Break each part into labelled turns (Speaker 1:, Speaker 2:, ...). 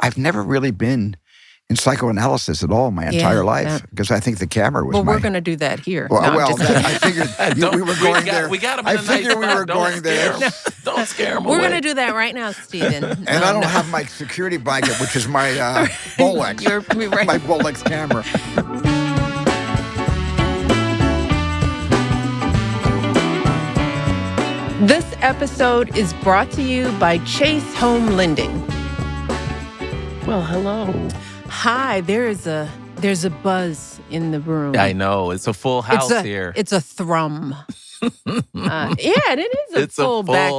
Speaker 1: I've never really been in psychoanalysis at all my entire life because I think the camera was
Speaker 2: we're going to do that here.
Speaker 1: Well,
Speaker 2: no,
Speaker 1: I figured we were going there.
Speaker 3: We got him
Speaker 1: I
Speaker 3: in a
Speaker 1: figured
Speaker 3: nice
Speaker 1: we were
Speaker 3: spot.
Speaker 1: going there.
Speaker 3: Don't scare him
Speaker 2: We're
Speaker 3: away.
Speaker 2: going to do that right now, Stephen.
Speaker 1: And I don't have my security blanket, which is my Bolex.
Speaker 2: You're right.
Speaker 1: My Bolex camera.
Speaker 2: This episode is brought to you by Chase Home Lending.
Speaker 3: Well, hello.
Speaker 2: Hi, there's a buzz in the room.
Speaker 3: I know. It's a full house here.
Speaker 2: It's a thrum. And it is a full back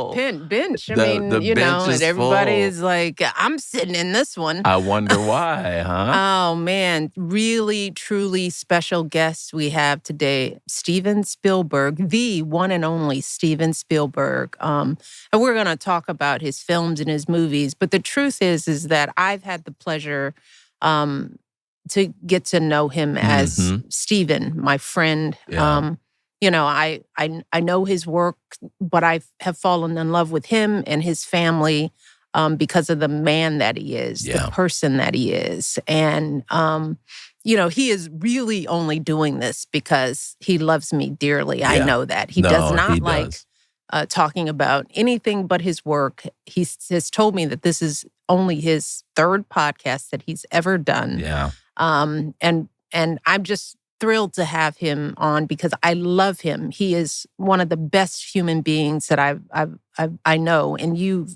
Speaker 2: bench. I mean, and everybody is like, I'm sitting in this one.
Speaker 3: I wonder why, huh?
Speaker 2: Oh, man. Really, truly special guest we have today, Steven Spielberg, the one and only Steven Spielberg. And we're going to talk about his films and his movies. But the truth is that I've had the pleasure to get to know him as Steven, my friend.
Speaker 3: Yeah.
Speaker 2: I know his work, but I have fallen in love with him and his family because of the man that he is, the person that he is. And, he is really only doing this because he loves me dearly. Yeah. I know that. He does not like talking about anything but his work. He has told me that this is only his third podcast that he's ever done.
Speaker 3: Yeah.
Speaker 2: And I'm just thrilled to have him on because I love him. He is one of the best human beings that I know, and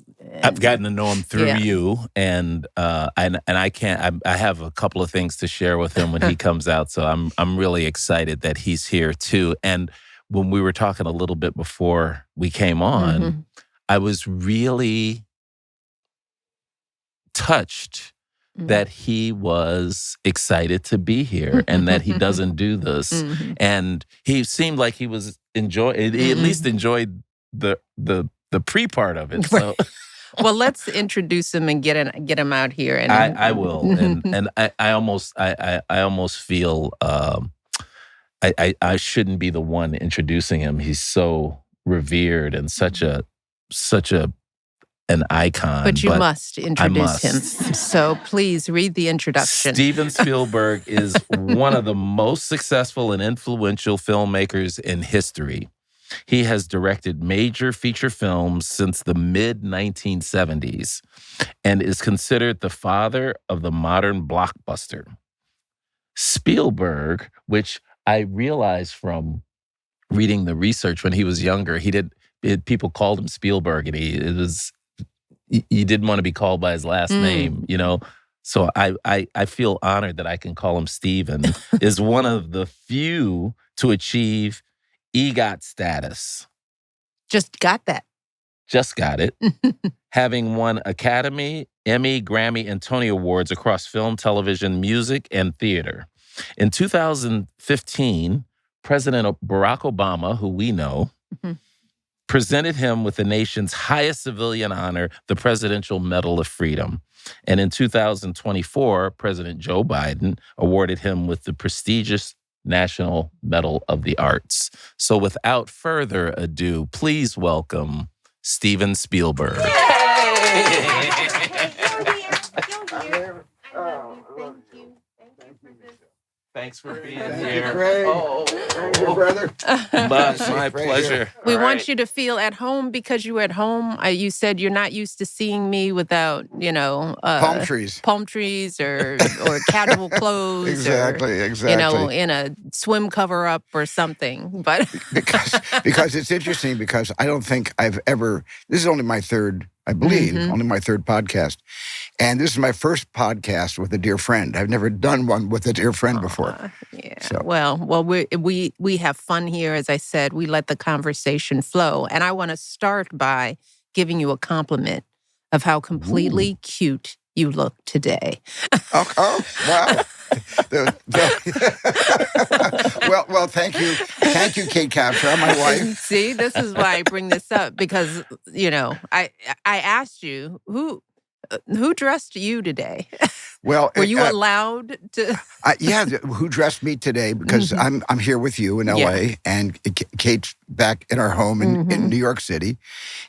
Speaker 3: I've gotten to know him through you, and I can't. I have a couple of things to share with him when he comes out, so I'm really excited that he's here too. And when we were talking a little bit before we came on, I was really touched that he was excited to be here and that he doesn't do this. And he seemed like he was he at least enjoyed the pre-part of it. So.
Speaker 2: Well, let's introduce him and get him out here. And
Speaker 3: I will. And I almost feel I shouldn't be the one introducing him. He's so revered and such an icon.
Speaker 2: But you must introduce him. So please read the introduction.
Speaker 3: Steven Spielberg is one of the most successful and influential filmmakers in history. He has directed major feature films since the mid-1970s and is considered the father of the modern blockbuster. Spielberg, which I realized from reading the research when he was younger, people called him Spielberg, and he didn't want to be called by his last name, So I feel honored that I can call him Steven. Is one of the few to achieve EGOT status.
Speaker 2: Just got that.
Speaker 3: Just got it. Having won Academy, Emmy, Grammy, and Tony Awards across film, television, music, and theater. In 2015, President Barack Obama, who we know, presented him with the nation's highest civilian honor, the Presidential Medal of Freedom. And in 2024, President Joe Biden awarded him with the prestigious National Medal of the Arts. So without further ado, please welcome Steven Spielberg. Thanks for being here.
Speaker 1: Thank you, brother.
Speaker 3: My pleasure.
Speaker 2: We want you to feel at home because you're at home. You said you're not used to seeing me without,
Speaker 1: palm trees
Speaker 2: or casual clothes.
Speaker 1: Exactly.
Speaker 2: In a swim cover up or something. But
Speaker 1: because it's interesting because I don't think I've ever. This is only my third. I believe, only my third podcast. And this is my first podcast with a dear friend. I've never done one with a dear friend before.
Speaker 2: Yeah.
Speaker 1: So.
Speaker 2: Well, we have fun here. As I said, we let the conversation flow. And I want to start by giving you a compliment of how completely cute you look today.
Speaker 1: Oh, wow. well, thank you. Thank you, Kate Capshaw, my wife.
Speaker 2: See, this is why I bring this up because, I asked you, Who dressed you today?
Speaker 1: Well,
Speaker 2: were you allowed to?
Speaker 1: Who dressed me today? Because I'm here with you in L.A. and Kate's back in our home in New York City,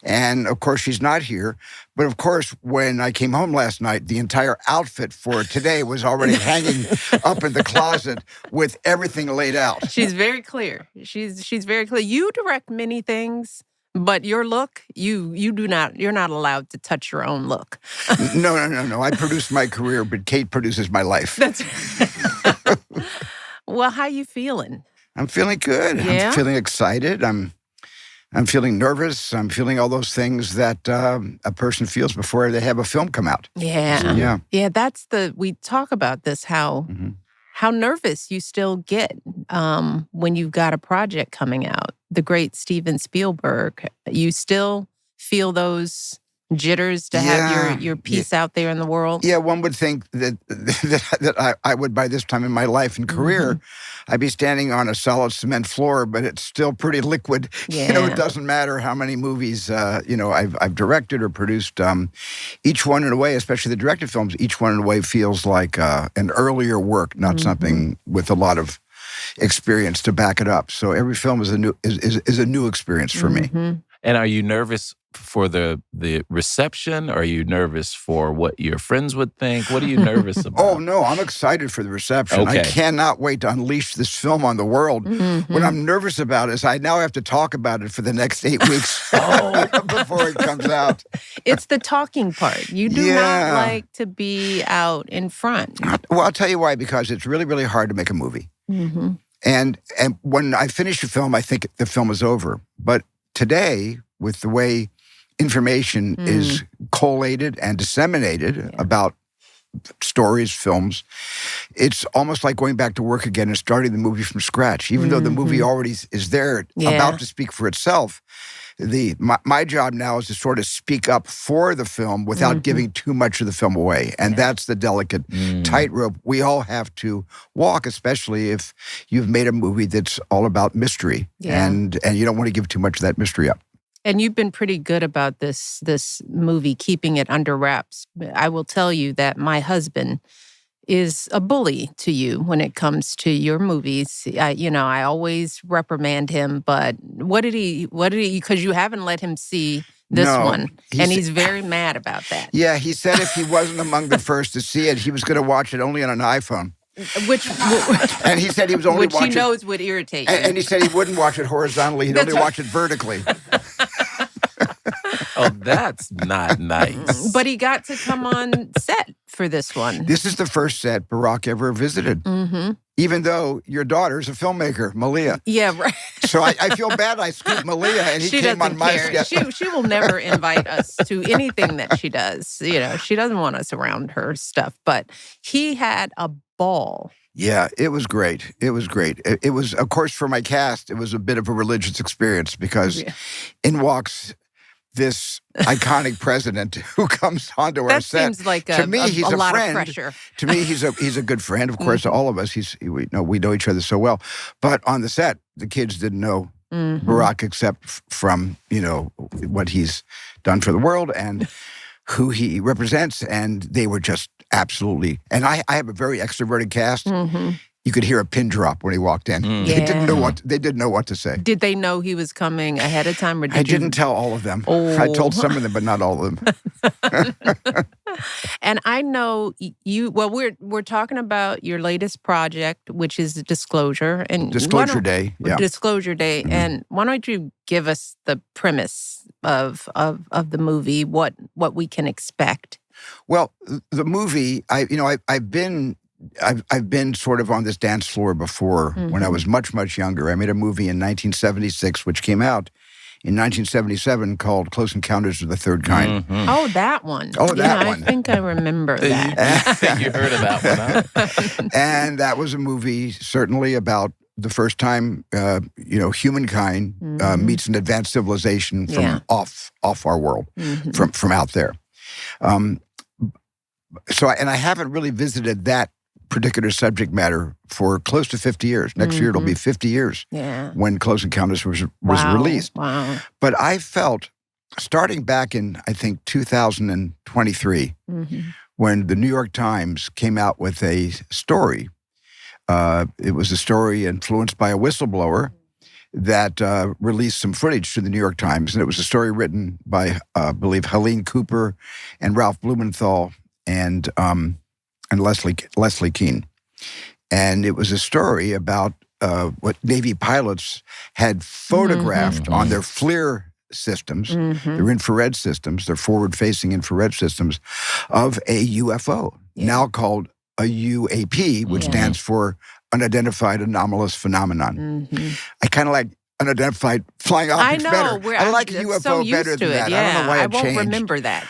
Speaker 1: and of course she's not here. But of course, when I came home last night, the entire outfit for today was already hanging up in the closet with everything laid out.
Speaker 2: She's very clear. She's very clear. You direct many things. But your look, you're not allowed to touch your own look.
Speaker 1: No. I produce my career, but Kate produces my life.
Speaker 2: That's Well, how you feeling?
Speaker 1: I'm feeling good.
Speaker 2: Yeah?
Speaker 1: I'm feeling excited. I'm feeling nervous. I'm feeling all those things that a person feels before they have a film come out.
Speaker 2: Yeah. Yeah, we talk about this, how nervous you still get when you've got a project coming out. The great Steven Spielberg, you still feel those jitters to have your piece out there in the world?
Speaker 1: Yeah, one would think that I would, by this time in my life and career, I'd be standing on a solid cement floor, but it's still pretty liquid.
Speaker 2: Yeah.
Speaker 1: It doesn't matter how many movies, I've directed or produced. Each one in a way, especially the directed films, each one in a way feels like an earlier work, not something with a lot of experience to back it up. So every film is a new experience for me.
Speaker 3: And are you nervous for the reception? Or are you nervous for what your friends would think? What are you nervous about?
Speaker 1: Oh, no, I'm excited for the reception.
Speaker 3: Okay.
Speaker 1: I cannot wait to unleash this film on the world. What I'm nervous about is I now have to talk about it for the next 8 weeks before it comes out.
Speaker 2: It's the talking part. You do not like to be out in front.
Speaker 1: Well, I'll tell you why, because it's really, really hard to make a movie. And when I finish a film, I think the film is over. But today, with the way information is collated and disseminated about stories, films, it's almost like going back to work again and starting the movie from scratch. Even though the movie already is there, about to speak for itself, my job now is to sort of speak up for the film without giving too much of the film away. And that's the delicate tightrope we all have to walk, especially if you've made a movie that's all about mystery. And you don't want to give too much of that mystery up.
Speaker 2: And you've been pretty good about this movie, keeping it under wraps. I will tell you that my husband is a bully to you when it comes to your movies. I always reprimand him, but what did he, because you haven't let him see this one, and he's very mad about that.
Speaker 1: Yeah, he said if he wasn't among the first to see it, he was going to watch it only on an iPhone. And he said he was only watching...
Speaker 2: Which he knows would irritate you.
Speaker 1: And he said he wouldn't watch it horizontally, he'd only watch it vertically.
Speaker 3: Oh, that's not nice.
Speaker 2: But he got to come on set for this one.
Speaker 1: This is the first set Barack ever visited. Even though your daughter's a filmmaker, Malia.
Speaker 2: Yeah, right.
Speaker 1: So I feel bad I scooped Malia and he came on my schedule.
Speaker 2: She will never invite us to anything that she does. She doesn't want us around her stuff. But he had a ball.
Speaker 1: Yeah, it was great. It was great. It was, of course, for my cast, it was a bit of a religious experience because in walks this iconic president who comes onto our set.
Speaker 2: That seems like
Speaker 1: to me, he's a
Speaker 2: lot
Speaker 1: friend.
Speaker 2: Of pressure.
Speaker 1: To me, he's a good friend. Of course, to all of us, we know each other so well. But on the set, the kids didn't know Barack except from what he's done for the world and who he represents, and they were just absolutely. And I have a very extroverted cast. You could hear a pin drop when he walked in. They didn't know what to say.
Speaker 2: Did they know he was coming ahead of time, or
Speaker 1: I didn't tell all of them.
Speaker 2: Oh.
Speaker 1: I told some of them, but not all of them.
Speaker 2: And I know you. Well, we're talking about your latest project, which is Disclosure and
Speaker 1: Disclosure Day. Yeah.
Speaker 2: Disclosure Day. And why don't you give us the premise of the movie? What we can expect?
Speaker 1: Well, the movie. I've been sort of on this dance floor before when I was much, much younger. I made a movie in 1976, which came out in 1977 called Close Encounters of the Third Kind.
Speaker 2: Oh, that one.
Speaker 1: Oh, that one.
Speaker 2: I think I remember that.
Speaker 3: You heard of that one, huh?
Speaker 1: And that was a movie certainly about the first time, humankind meets an advanced civilization from off our world, from out there. So I haven't really visited that particular subject matter for close to 50 years. Next year, it'll be 50 years when Close Encounters was released.
Speaker 2: Wow.
Speaker 1: But I felt starting back in, I think, 2023, when the New York Times came out with a story. It was a story influenced by a whistleblower that released some footage to the New York Times. And it was a story written by, I believe, Helene Cooper and Ralph Blumenthal and Leslie Kean. And it was a story about what Navy pilots had photographed on their FLIR systems, their infrared systems, their forward-facing infrared systems, of a UFO, now called a UAP, which stands for Unidentified Anomalous Phenomenon. I kind of like unidentified flying objects better. I like UFO
Speaker 2: so
Speaker 1: better than that.
Speaker 2: Yeah.
Speaker 1: I don't know why it changed.
Speaker 2: I won't remember that.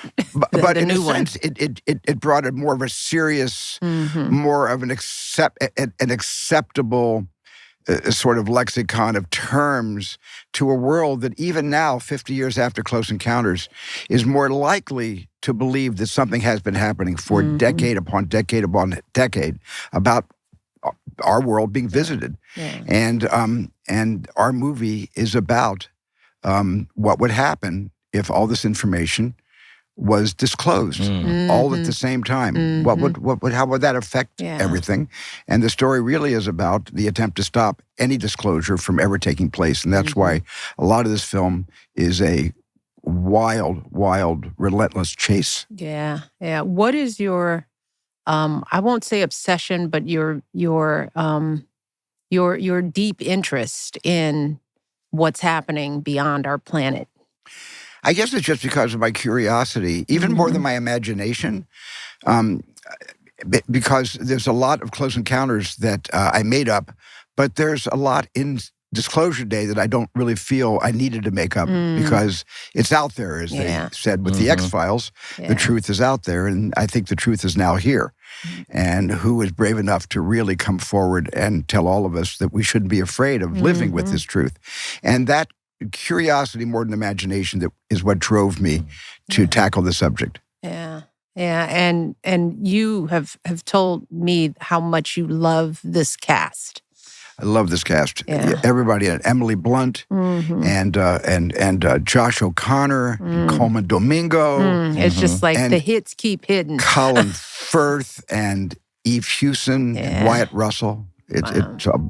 Speaker 1: But in a sense, it brought a more of a serious, more of an acceptable sort of lexicon of terms to a world that even now, 50 years after Close Encounters, is more likely to believe that something has been happening for decade upon decade upon decade about our world being visited. And our movie is about what would happen if all this information was disclosed all at the same time. How would that affect everything? And the story really is about the attempt to stop any disclosure from ever taking place. And that's why a lot of this film is a wild, relentless chase.
Speaker 2: Yeah. What is your, I won't say obsession, but your deep interest in what's happening beyond our planet?
Speaker 1: I guess it's just because of my curiosity, even more than my imagination, because there's a lot of Close Encounters that I made up, but there's a lot in Disclosure Day that I don't really feel I needed to make up because it's out there, as they said with the X-Files. The truth is out there, and I think the truth is now here. And who is brave enough to really come forward and tell all of us that we shouldn't be afraid of living with this truth? And that curiosity more than imagination that is what drove me to tackle the subject.
Speaker 2: And you have told me how much you love this cast.
Speaker 1: I love this cast. Everybody, Emily Blunt and Josh O'Connor, and Coleman Domingo.
Speaker 2: It's just like the hits keep hitting.
Speaker 1: Colin Firth and Eve Hewson and Wyatt Russell.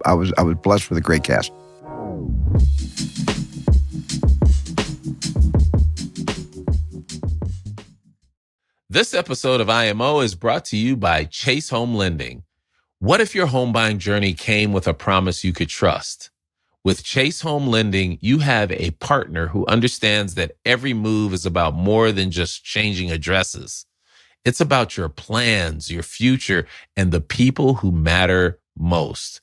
Speaker 1: I was blessed with a great cast.
Speaker 3: This episode of IMO is brought to you by Chase Home Lending. What if your home buying journey came with a promise you could trust? With Chase Home Lending, you have a partner who understands that every move is about more than just changing addresses. It's about your plans, your future, and the people who matter most.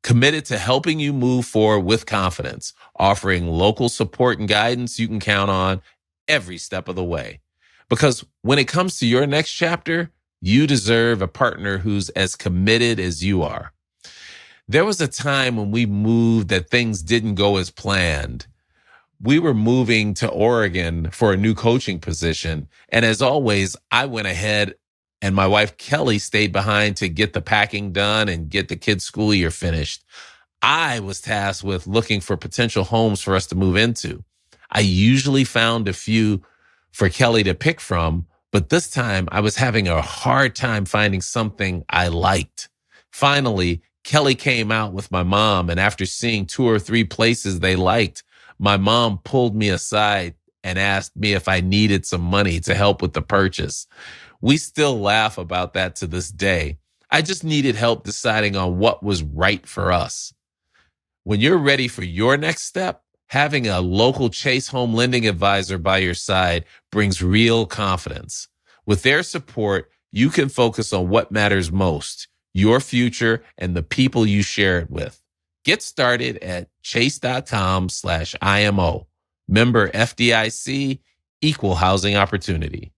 Speaker 3: Committed to helping you move forward with confidence, offering local support and guidance you can count on every step of the way. Because when it comes to your next chapter, you deserve a partner who's as committed as you are. There was a time when we moved that things didn't go as planned. We were moving to Oregon for a new coaching position. And as always, I went ahead and my wife, Kelly, stayed behind to get the packing done and get the kids' school year finished. I was tasked with looking for potential homes for us to move into. I usually found a few for Kelly to pick from, but this time I was having a hard time finding something I liked. Finally, Kelly came out with my mom, and after seeing 2 or 3 places they liked, my mom pulled me aside and asked me if I needed some money to help with the purchase. We still laugh about that to this day. I just needed help deciding on what was right for us. When you're ready for your next step, having a local Chase Home Lending advisor by your side brings real confidence. With their support, you can focus on what matters most, your future and the people you share it with. Get started at chase.com/IMO. Member FDIC, equal housing opportunity.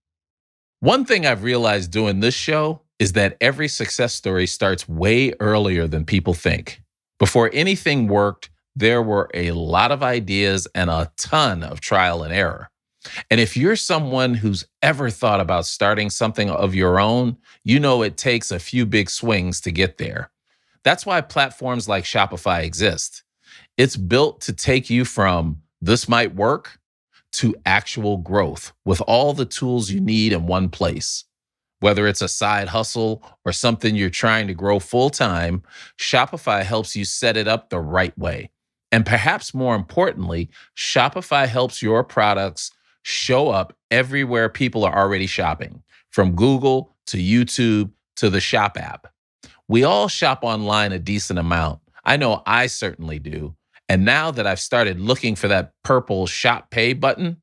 Speaker 3: One thing I've realized doing this show is that every success story starts way earlier than people think. Before anything worked, there were a lot of ideas and a ton of trial and error. And if you're someone who's ever thought about starting something of your own, you know it takes a few big swings to get there. That's why platforms like Shopify exist. It's built to take you from this might work to actual growth with all the tools you need in one place. Whether it's a side hustle or something you're trying to grow full time, Shopify helps you set it up the right way. And perhaps more importantly, Shopify helps your products show up everywhere people are already shopping, from Google to YouTube to the Shop app. We all shop online a decent amount. I know I certainly do. And now that I've started looking for that purple Shop Pay button,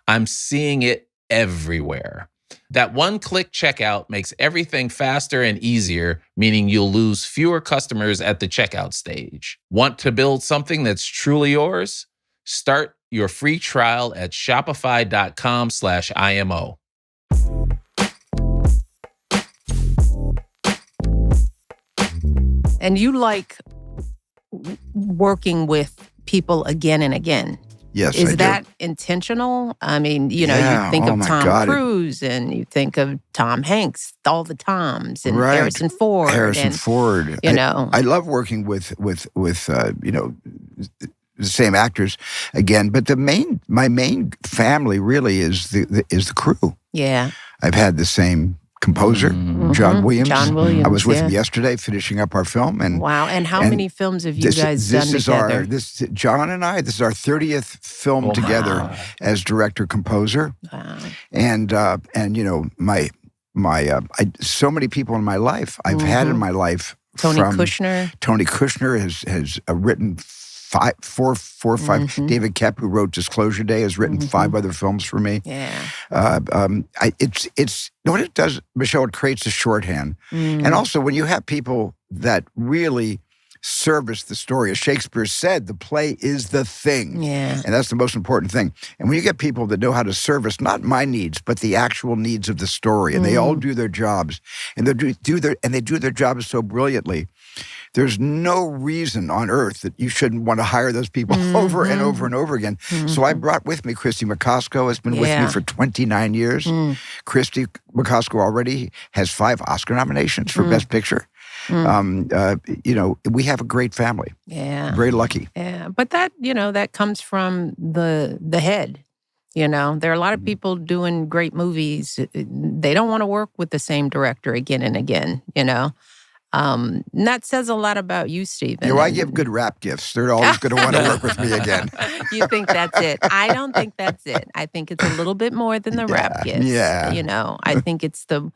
Speaker 3: I'm seeing it everywhere. That one-click checkout makes everything faster and easier, meaning you'll lose fewer customers at the checkout stage. Want to build something that's truly yours? Start your free trial at shopify.com/IMO.
Speaker 2: And you like working with people again and again.
Speaker 1: Yes,
Speaker 2: Is that intentional? I mean, you think of Tom Cruise and you think of Tom Hanks, all the Toms, and Harrison Ford.
Speaker 1: I love working with the same actors again, but my main family really is the crew.
Speaker 2: Yeah,
Speaker 1: I've had the same composer, John Williams. I was with him yesterday finishing up our film.
Speaker 2: Wow. And how many films have you guys done together?
Speaker 1: John and I, this is our 30th film together as director-composer.
Speaker 2: Wow.
Speaker 1: And so many people in my life I've had in my life.
Speaker 2: Tony Kushner
Speaker 1: has written four or five. David Koepp, who wrote Disclosure Day, has written 5 other films for me.
Speaker 2: Yeah.
Speaker 1: It's what it does, Michelle. It creates a shorthand, and also when you have people that really service the story, as Shakespeare said, the play is the thing.
Speaker 2: Yeah.
Speaker 1: And that's the most important thing. And when you get people that know how to service not my needs, but the actual needs of the story, and they all do their jobs, and they do their jobs so brilliantly. There's no reason on earth that you shouldn't want to hire those people over and over and over again. So I brought with me Christy McCosco, has been with me for 29 years. Christy McCosco already has 5 Oscar nominations for Best Picture. We have a great family.
Speaker 2: Yeah.
Speaker 1: Very lucky.
Speaker 2: Yeah. But that comes from the head. There are a lot of people doing great movies. They don't want to work with the same director again and again, And that says a lot about you, Stephen.
Speaker 1: I give good rap gifts. They're always going to want to work with me again.
Speaker 2: You think that's it? I don't think that's it. I think it's a little bit more than the rap gifts.
Speaker 1: Yeah.
Speaker 2: I think it's the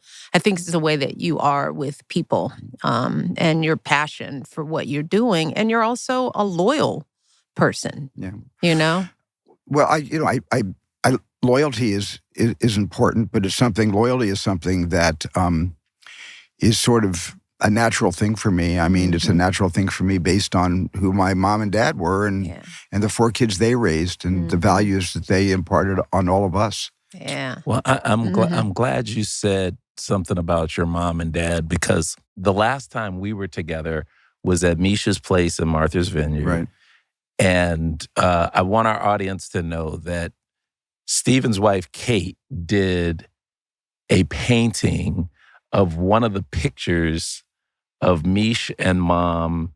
Speaker 2: way that you are with people, and your passion for what you're doing, and you're also a loyal person.
Speaker 1: Yeah. Well, loyalty is important, but loyalty is something that is sort of a natural thing for me. I mean, it's a natural thing for me based on who my mom and dad were and the 4 kids they raised and the values that they imparted on all of us.
Speaker 2: Yeah.
Speaker 3: Well, I'm glad you said something about your mom and dad, because the last time we were together was at Misha's place in Martha's Vineyard.
Speaker 1: Right.
Speaker 3: And I want our audience to know that Stephen's wife, Kate, did a painting of one of the pictures of Mish and Mom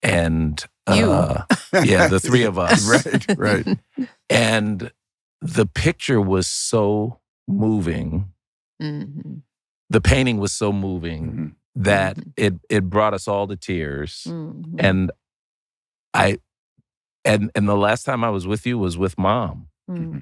Speaker 3: and
Speaker 2: you.
Speaker 3: The 3 of us.
Speaker 1: Right.
Speaker 3: And the picture was so moving. The painting was so moving that it brought us all to tears. And and the last time I was with you was with Mom.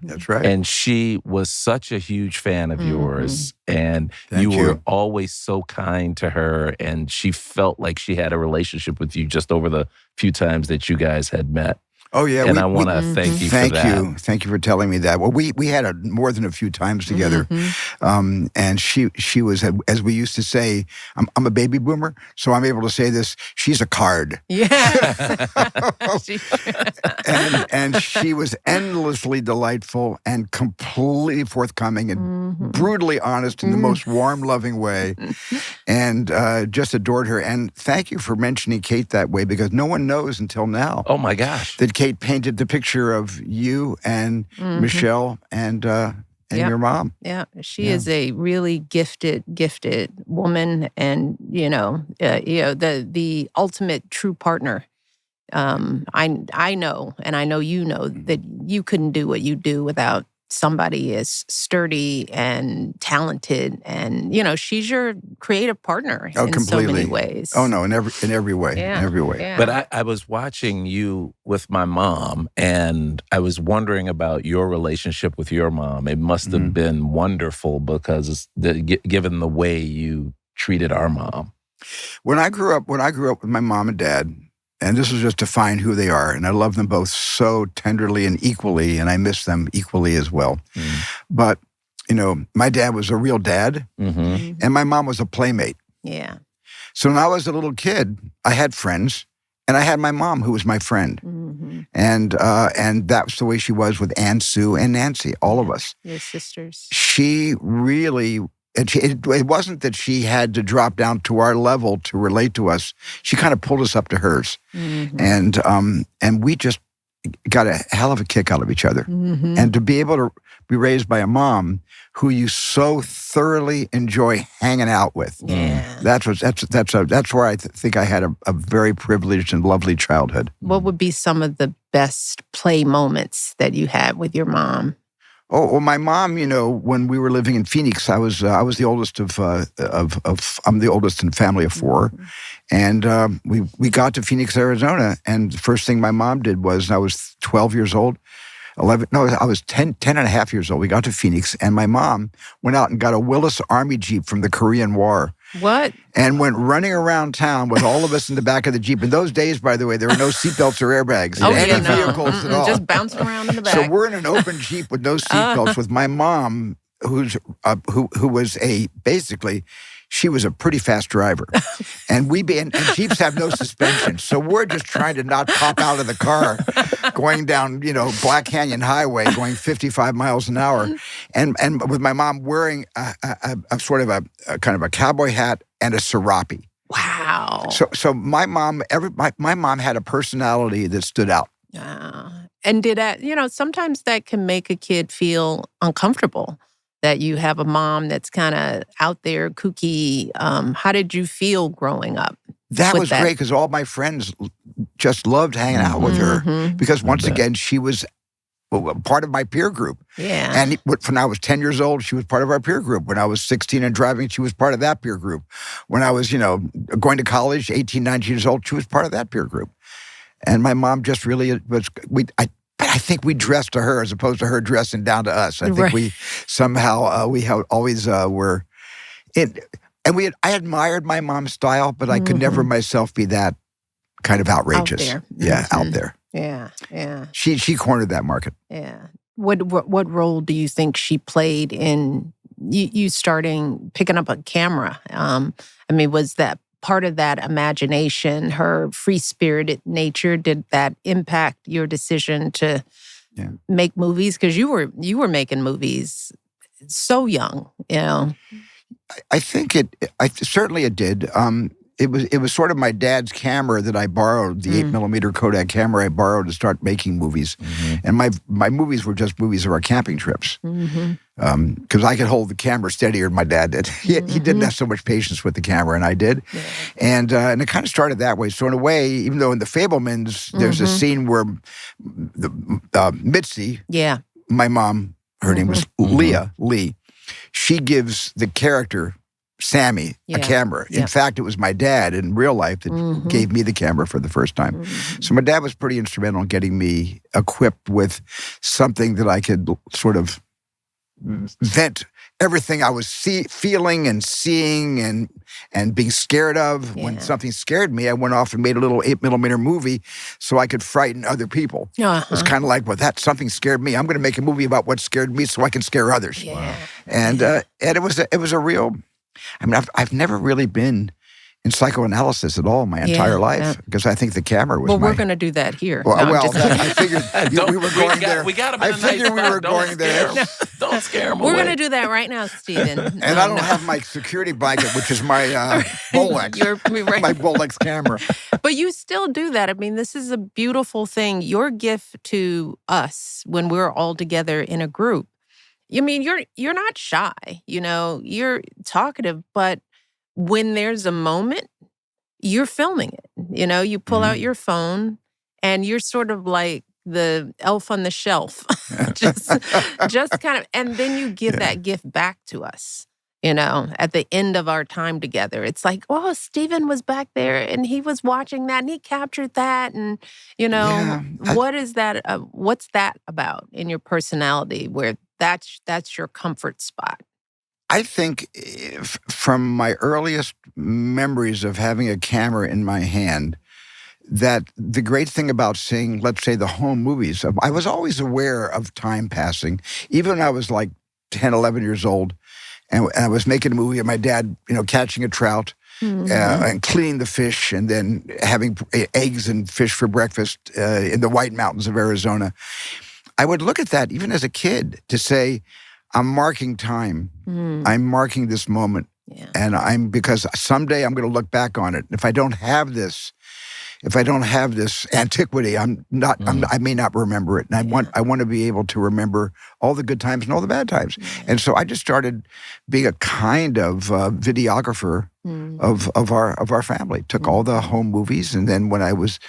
Speaker 1: That's right.
Speaker 3: And she was such a huge fan of yours. And you were always so kind to her. And she felt like she had a relationship with you just over the few times that you guys had met.
Speaker 1: Oh, yeah.
Speaker 3: And I want to thank you for that.
Speaker 1: Thank you for telling me that. Well, we had more than a few times together. And she was, as we used to say, I'm a baby boomer, so I'm able to say this, she's a card.
Speaker 2: Yeah.
Speaker 1: and she was endlessly delightful and completely forthcoming and brutally honest in the most warm, loving way. And just adored her. And thank you for mentioning Kate that way, because no one knows until now.
Speaker 3: Oh, my gosh.
Speaker 1: That Kate painted the picture of you and Michelle and your mom.
Speaker 2: Yeah, she is a really gifted woman, and the ultimate true partner I know, and I know you know, that you couldn't do what you do without somebody as sturdy and talented, and she's your creative partner in
Speaker 1: completely.
Speaker 2: so many ways.
Speaker 1: Oh no, in every way,
Speaker 2: Yeah.
Speaker 1: in every way.
Speaker 2: Yeah.
Speaker 3: But I was watching you with my mom, and I was wondering about your relationship with your mom. It must have been wonderful because given the way you treated our mom.
Speaker 1: When I grew up with my mom and dad, and this is just to find who they are, and I love them both so tenderly and equally, and I miss them equally as well. But, my dad was a real dad, and my mom was a playmate.
Speaker 2: Yeah.
Speaker 1: So when I was a little kid, I had friends, and I had my mom, who was my friend. And that's the way she was with Ann, Sue, and Nancy, all of us.
Speaker 2: Your sisters.
Speaker 1: She really... It wasn't that she had to drop down to our level to relate to us. She kind of pulled us up to hers. And we just got a hell of a kick out of each other. And to be able to be raised by a mom who you so thoroughly enjoy hanging out with. That's where I think I had a very privileged and lovely childhood.
Speaker 2: What would be some of the best play moments that you had with your mom?
Speaker 1: Oh, well, my mom, when we were living in Phoenix, I was the oldest I'm the oldest in a family of four. And we got to Phoenix, Arizona, and the first thing my mom did was, I was 12 years old, I was 10 and a half years old. We got to Phoenix, and my mom went out and got a Willis Army Jeep from the Korean War.
Speaker 2: What?
Speaker 1: And went running around town with all of us in the back of the Jeep. In those days, by the way, there were no seatbelts or airbags. Vehicles at all.
Speaker 2: Just bouncing around in the back.
Speaker 1: So we're in an open Jeep with no seatbelts with my mom, who was basically, she was a pretty fast driver. And Jeeps have no suspension. So we're just trying to not pop out of the car going down, Black Canyon Highway, going 55 miles an hour. And with my mom wearing a sort of a kind of a cowboy hat and a serape.
Speaker 2: Wow.
Speaker 1: So my mom had a personality that stood out.
Speaker 2: And did that, sometimes that can make a kid feel uncomfortable, that you have a mom that's kind of out there, kooky. How did you feel growing up?
Speaker 1: That was great, because all my friends just loved hanging out with her. Because once again, she was part of my peer group.
Speaker 2: Yeah.
Speaker 1: And when I was 10 years old, she was part of our peer group. When I was 16 and driving, she was part of that peer group. When I was, going to college, 18, 19 years old, she was part of that peer group. And my mom just really was... I think we dressed to her as opposed to her dressing down to us. I think we somehow we always were it, and I admired my mom's style, but I could never myself be that kind of outrageous.
Speaker 2: Out there.
Speaker 1: Out there.
Speaker 2: Yeah.
Speaker 1: She cornered that market.
Speaker 2: Yeah. What role do you think she played in you picking up a camera? Was that part of that imagination, her free-spirited nature? Did that impact your decision to make movies? Because you were making movies so young,
Speaker 1: I think certainly it did. It was sort of my dad's camera that I borrowed, the 8mm Kodak camera I borrowed to start making movies. And my movies were just movies of our camping trips. Because I could hold the camera steadier than my dad did. He didn't have so much patience with the camera, and I did. And it kind of started that way. So in a way, even though in The Fabelmans, there's a scene where Mitzi, my mom, her name was Lee, she gives the character Sammy a camera. In fact, it was my dad in real life that gave me the camera for the first time. So my dad was pretty instrumental in getting me equipped with something that I could sort of vent everything I was feeling and seeing and being scared of. When something scared me, I went off and made a little 8mm movie so I could frighten other people. It's kind of like, something scared me. I'm going to make a movie about what scared me so I can scare others. And it was a real... I've never really been in psychoanalysis at all my entire life because I think the camera was.
Speaker 2: We're going to do that here.
Speaker 1: I figured we were going there.
Speaker 3: We got
Speaker 1: I figured we were going there.
Speaker 3: Don't scare them
Speaker 2: We're going to do that right now, Stephen.
Speaker 1: And I don't have my security blanket, which is my Bolex. My Bolex camera.
Speaker 2: But you still do that. This is a beautiful thing. Your gift to us when we're all together in a group. You're not shy, you're talkative, but when there's a moment, you're filming it. You pull out your phone And you're sort of like the elf on the shelf, just kind of, and then you give that gift back to us, at the end of our time together. It's like, oh, Stephen was back there and he was watching that and he captured that. And, what is that? What's that about in your personality where that's your comfort spot?
Speaker 1: I think from my earliest memories of having a camera in my hand, that the great thing about seeing, let's say, the home movies, I was always aware of time passing, even when I was like 10, 11 years old, and I was making a movie of my dad, catching a trout and cleaning the fish and then having eggs and fish for breakfast in the White Mountains of Arizona. I would look at that even as a kid to say, I'm marking time. I'm marking this moment.
Speaker 2: Yeah.
Speaker 1: And because someday I'm going to look back on it. If I don't have this antiquity, I may not remember it. And I want to be able to remember all the good times and all the bad times. Yeah. And so I just started being a kind of videographer of our family. Took all the home movies, and then when I was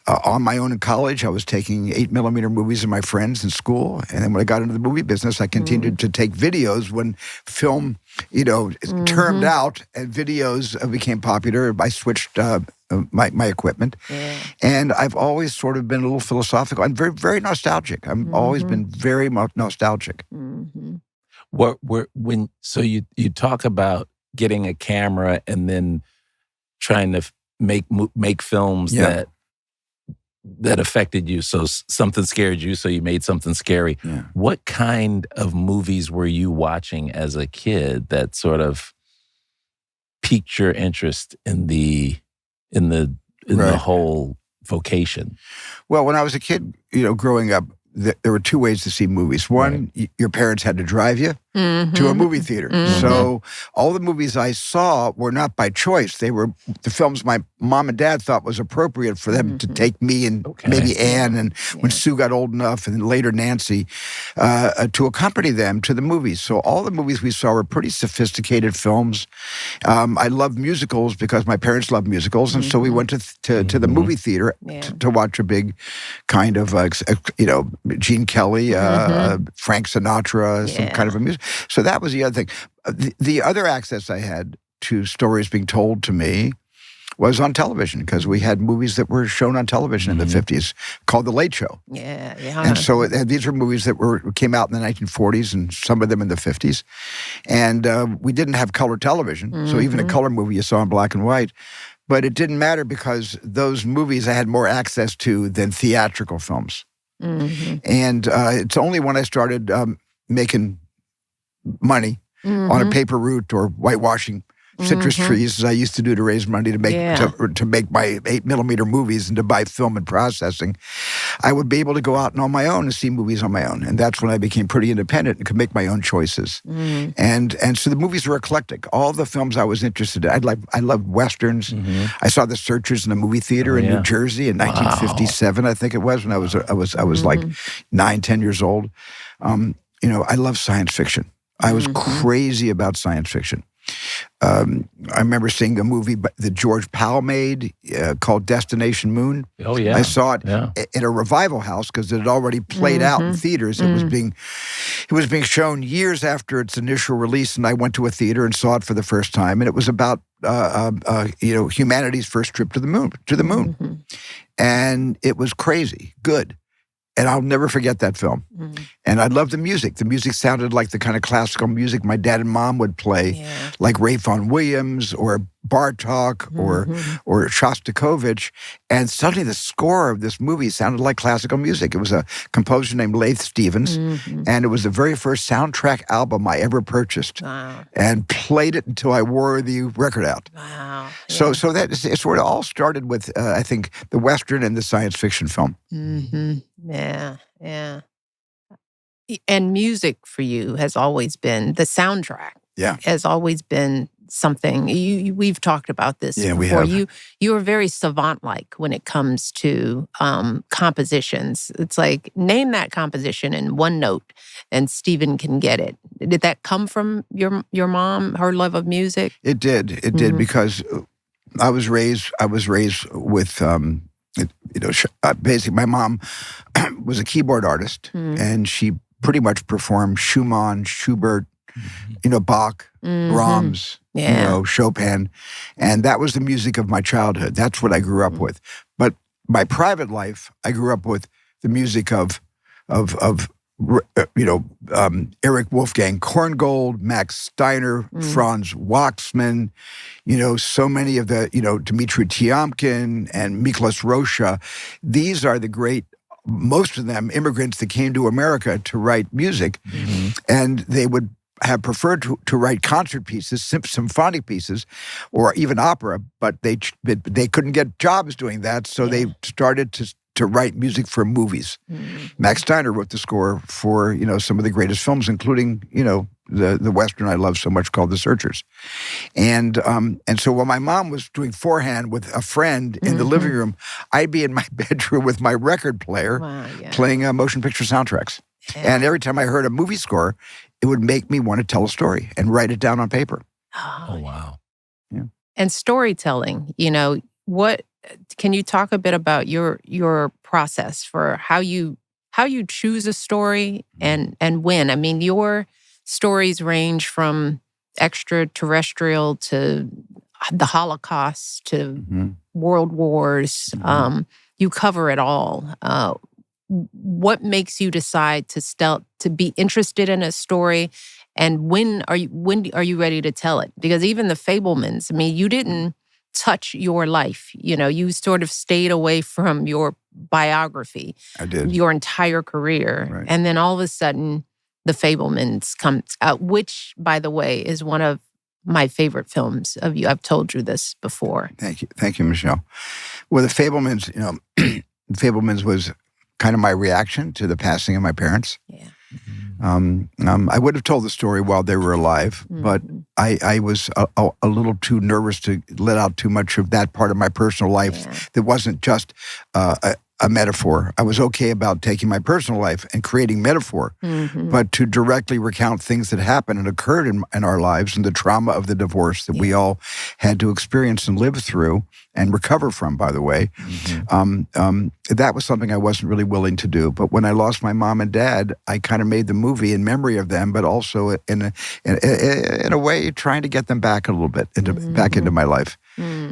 Speaker 1: on my own in college, I was taking 8mm movies of my friends in school. And then when I got into the movie business, I continued to take videos when film, termed out and videos became popular. I switched my equipment. Yeah. And I've always sort of been a little philosophical. I'm very, very nostalgic. I've always been very nostalgic.
Speaker 3: So you talk about getting a camera and then trying to make films that affected you. So something scared you, so you made something scary. Yeah. What kind of movies were you watching as a kid that sort of piqued your interest in the whole vocation?
Speaker 1: Well, when I was a kid, growing up, there were two ways to see movies. One, your parents had to drive you to a movie theater. So all the movies I saw were not by choice. They were the films my mom and dad thought was appropriate for them to take me and maybe Anne, and when Sue got old enough, and then later Nancy, to accompany them to the movies. So all the movies we saw were pretty sophisticated films. I loved musicals because my parents loved musicals, and so we went to the movie theater to watch a big kind of, Gene Kelly, Frank Sinatra, some kind of a music. So that was the other thing. The other access I had to stories being told to me was on television, because we had movies that were shown on television in the 50s called The Late Show.
Speaker 2: Yeah.
Speaker 1: And so these were movies that came out in the 1940s and some of them in the 50s. And we didn't have color television, so even a color movie you saw in black and white. But it didn't matter because those movies I had more access to than theatrical films. And it's only when I started making money on a paper route or whitewashing citrus trees, as I used to do to raise money to make to make my 8mm movies and to buy film and processing, I would be able to go out on my own and see movies on my own. And that's when I became pretty independent and could make my own choices. And so the movies were eclectic. All the films I was interested in. I loved Westerns. I saw The Searchers in a movie theater in New Jersey in 1957, I think it was, when I was like 9, 10 years old. I love science fiction. I was crazy about science fiction. I remember seeing a movie that George Powell made called Destination Moon.
Speaker 3: Oh, yeah.
Speaker 1: I saw it in a revival house because it had already played out in theaters. It was being shown years after its initial release, and I went to a theater and saw it for the first time. And it was about humanity's first trip to the moon. And it was crazy good. And I'll never forget that film. And I loved the music. The music sounded like the kind of classical music my dad and mom would play, like Ray Vaughan Williams or Bartok or Shostakovich. And suddenly the score of this movie sounded like classical music. It was a composer named Laith Stevens, and it was the very first soundtrack album I ever purchased, and played it until I wore the record out.
Speaker 2: Wow.
Speaker 1: So that it sort of all started with, I think, the Western and the science fiction film.
Speaker 2: Yeah. And music for you has always been, the soundtrack has always been something. We've talked about this before.
Speaker 1: We have.
Speaker 2: You are very savant-like when it comes to compositions. It's like, name that composition in one note, and Stephen can get it. Did that come from your mom, her love of music?
Speaker 1: It did. It did, because I was raised with Basically, my mom was a keyboard artist, and she pretty much performed Schumann, Schubert, Bach, Brahms, Chopin, and that was the music of my childhood. That's what I grew up with. But my private life, I grew up with the music of Eric Wolfgang Korngold, Max Steiner, Franz Waxman, so many of the, Dmitri Tiomkin and Miklos Rocha. These are the great, most of them immigrants that came to America to write music, and they would have preferred to write concert pieces, symphonic pieces, or even opera, but they couldn't get jobs doing that, so they started to write music for movies. Max Steiner wrote the score for, some of the greatest films, including, the Western I love so much called The Searchers. And so while my mom was doing forehand with a friend in the living room, I'd be in my bedroom with my record player playing motion picture soundtracks. Yeah. And every time I heard a movie score, it would make me want to tell a story and write it down on paper.
Speaker 3: Oh, wow.
Speaker 2: Yeah. And storytelling, what can you talk a bit about your process for how you choose a story and when? I mean, your stories range from extraterrestrial to the Holocaust to world wars. You cover it all. What makes you decide to be interested in a story, and when are you ready to tell it? Because even the Fabelmans, I mean, you didn't touch your life. You sort of stayed away from your biography.
Speaker 1: I did.
Speaker 2: Your entire career. Right. And then all of a sudden, the Fabelmans comes out, which, by the way, is one of my favorite films of you. I've told you this before.
Speaker 1: Thank you, Michelle. Well, the Fabelmans, Fabelmans was kind of my reaction to the passing of my parents. Yeah. I would have told the story while they were alive, but I was a little too nervous to let out too much of that part of my personal life that wasn't just a metaphor. I was okay about taking my personal life and creating metaphor, but to directly recount things that happened and occurred in our lives and the trauma of the divorce that we all had to experience and live through and recover from, by the way, that was something I wasn't really willing to do. But when I lost my mom and dad, I kind of made the movie in memory of them, but also in a way trying to get them back a little bit back into my life.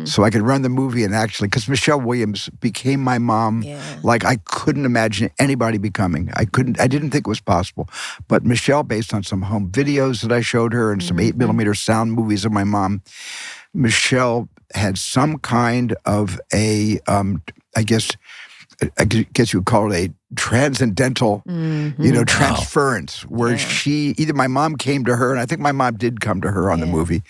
Speaker 1: So I could run the movie and actually, because Michelle Williams became my mom like I couldn't imagine anybody becoming. I didn't think it was possible. But Michelle, based on some home videos that I showed her and some 8mm sound movies of my mom, Michelle had some kind of a, I guess you would call it a transcendental, transference, where either my mom came to her, and I think my mom did come to her on the movie,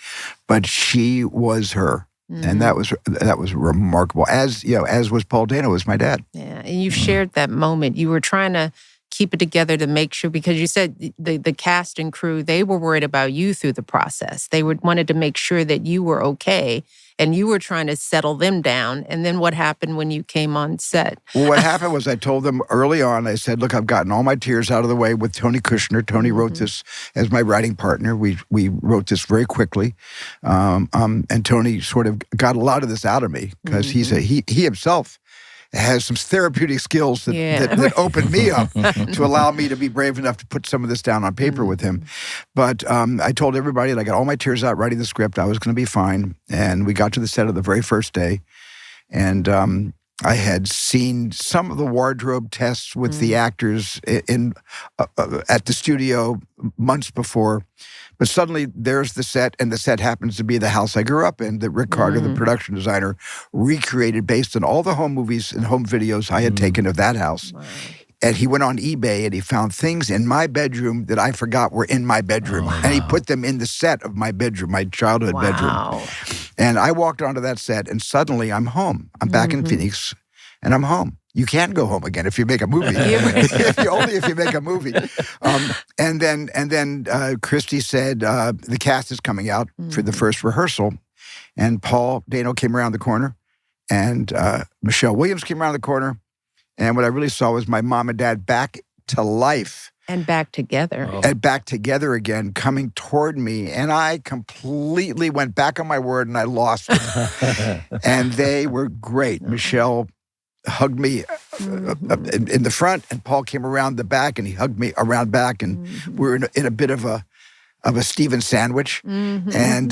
Speaker 1: but she was her. And that was remarkable. As was Paul Dano, as my dad. Yeah,
Speaker 2: and you shared that moment. You were trying to keep it together to make sure, because you said the cast and crew, they were worried about you through the process. They wanted to make sure that you were okay, and you were trying to settle them down. And then what happened when you came on set?
Speaker 1: Well, what happened was I told them early on, I said, look, I've gotten all my tears out of the way with Tony Kushner. Tony wrote this as my writing partner. We wrote this very quickly. And Tony sort of got a lot of this out of me because he himself has some therapeutic skills that opened me up to allow me to be brave enough to put some of this down on paper with him. But I told everybody that I got all my tears out writing the script. I was going to be fine. And we got to the set of the very first day. And I had seen some of the wardrobe tests with the actors at the studio months before. But suddenly there's the set, and the set happens to be the house I grew up in that Rick Carter, the production designer, recreated based on all the home movies and home videos I had taken of that house. Wow. And he went on eBay and he found things in my bedroom that I forgot were in my bedroom. And he put them in the set of my bedroom, my childhood bedroom. And I walked onto that set, and suddenly I'm home. I'm back in Phoenix, and I'm home. You can't go home again if you make a movie. Only if you make a movie. And then Christy said, the cast is coming out for the first rehearsal. And Paul Dano came around the corner, and Michelle Williams came around the corner. And what I really saw was my mom and dad back to life.
Speaker 2: And back together.
Speaker 1: And back together again, coming toward me. And I completely went back on my word, and I lost it. And they were great. Michelle hugged me in the front, and Paul came around the back, and he hugged me around back, and we were in a bit of a Stephen sandwich, and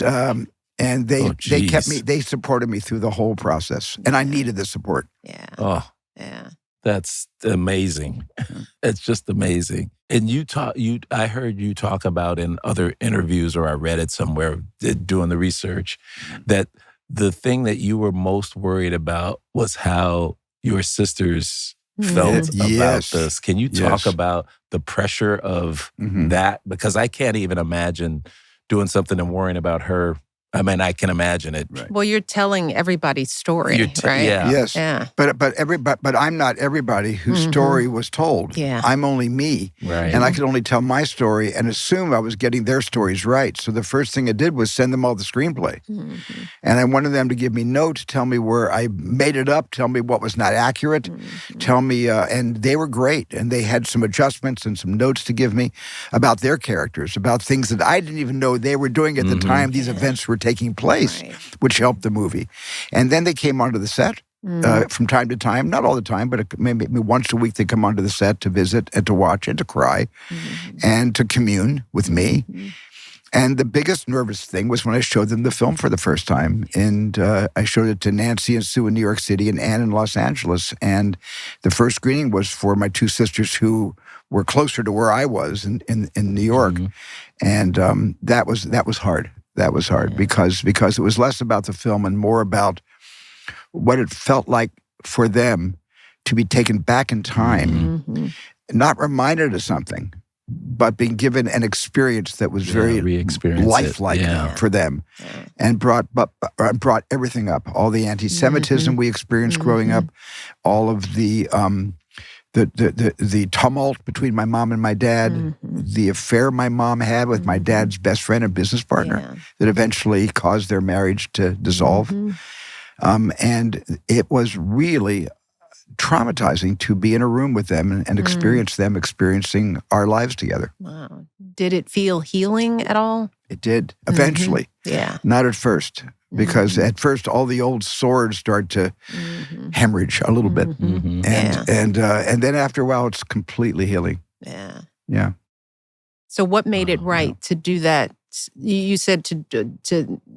Speaker 1: they kept me, they supported me through the whole process, and I needed the support.
Speaker 2: Yeah.
Speaker 3: Oh,
Speaker 2: yeah.
Speaker 3: That's amazing. It's just amazing. And I heard you talk about in other interviews, or I read it somewhere doing the research, that the thing that you were most worried about was how your sisters felt about this. Can you talk about the pressure of that? Because I can't even imagine doing something and worrying about her. I mean, I can imagine it.
Speaker 1: Right.
Speaker 2: Well, you're telling everybody's story, right?
Speaker 3: Yeah.
Speaker 1: Yes.
Speaker 2: Yeah.
Speaker 1: But I'm not everybody whose story was told.
Speaker 2: Yeah.
Speaker 1: I'm only me.
Speaker 3: Right.
Speaker 1: And I could only tell my story and assume I was getting their stories right. So the first thing I did was send them all the screenplay. And I wanted them to give me notes, tell me where I made it up, tell me what was not accurate, tell me, and they were great. And they had some adjustments and some notes to give me about their characters, about things that I didn't even know they were doing at the time these events were taking place, which helped the movie. And then they came onto the set from time to time, not all the time, but maybe once a week they come onto the set to visit and to watch and to cry and to commune with me. And the biggest nervous thing was when I showed them the film for the first time. And I showed it to Nancy and Sue in New York City and Anne in Los Angeles. And the first screening was for my two sisters who were closer to where I was in New York. And that was hard. That was hard because it was less about the film and more about what it felt like for them to be taken back in time, not reminded of something, but being given an experience that was very lifelike for them, and brought everything up, all the anti-Semitism we experienced growing up, all of the tumult between my mom and my dad, the affair my mom had with my dad's best friend and business partner that eventually caused their marriage to dissolve. And it was really traumatizing to be in a room with them and experience them experiencing our lives together.
Speaker 2: Wow. Did it feel healing at all?
Speaker 1: It did, eventually.
Speaker 2: Yeah. Not
Speaker 1: at first. Because at first, all the old sores start to hemorrhage a little bit, and then after a while, it's completely healing. Yeah.
Speaker 2: So, what made it right to do that? You said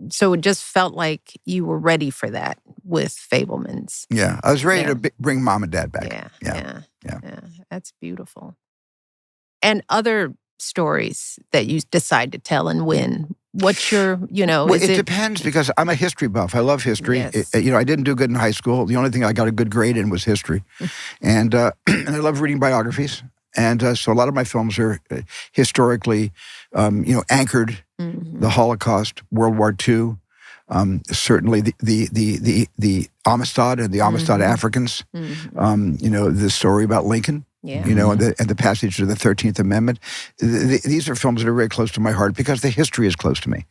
Speaker 2: so it just felt like you were ready for that with Fabelmans.
Speaker 1: Yeah, I was ready to bring mom and dad back.
Speaker 2: Yeah. That's beautiful. And other stories that you decide to tell and when. What's your,
Speaker 1: Well, it depends because I'm a history buff. I love history.
Speaker 2: Yes.
Speaker 1: I didn't do good in high school. The only thing I got a good grade in was history. And I love reading biographies. And so a lot of my films are historically, anchored. The Holocaust, World War II, certainly the Amistad and the Amistad Africans. The story about Lincoln. And the passage of the 13th Amendment. These are films that are very close to my heart because the history is close to me.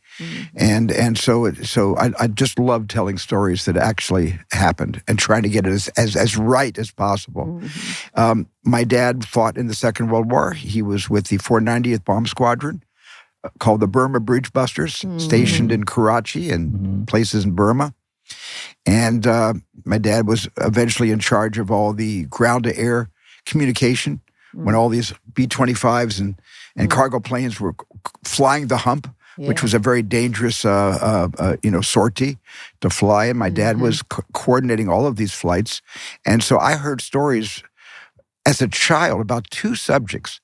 Speaker 1: And so I just love telling stories that actually happened and trying to get it as right as possible. My dad fought in the Second World War. He was with the 490th Bomb Squadron called the Burma Bridge Busters, stationed in Karachi and places in Burma. And my dad was eventually in charge of all the ground-to-air communication when all these B-25s and cargo planes were flying the hump, which was a very dangerous, sortie to fly. And my dad was coordinating all of these flights. And so I heard stories as a child about two subjects,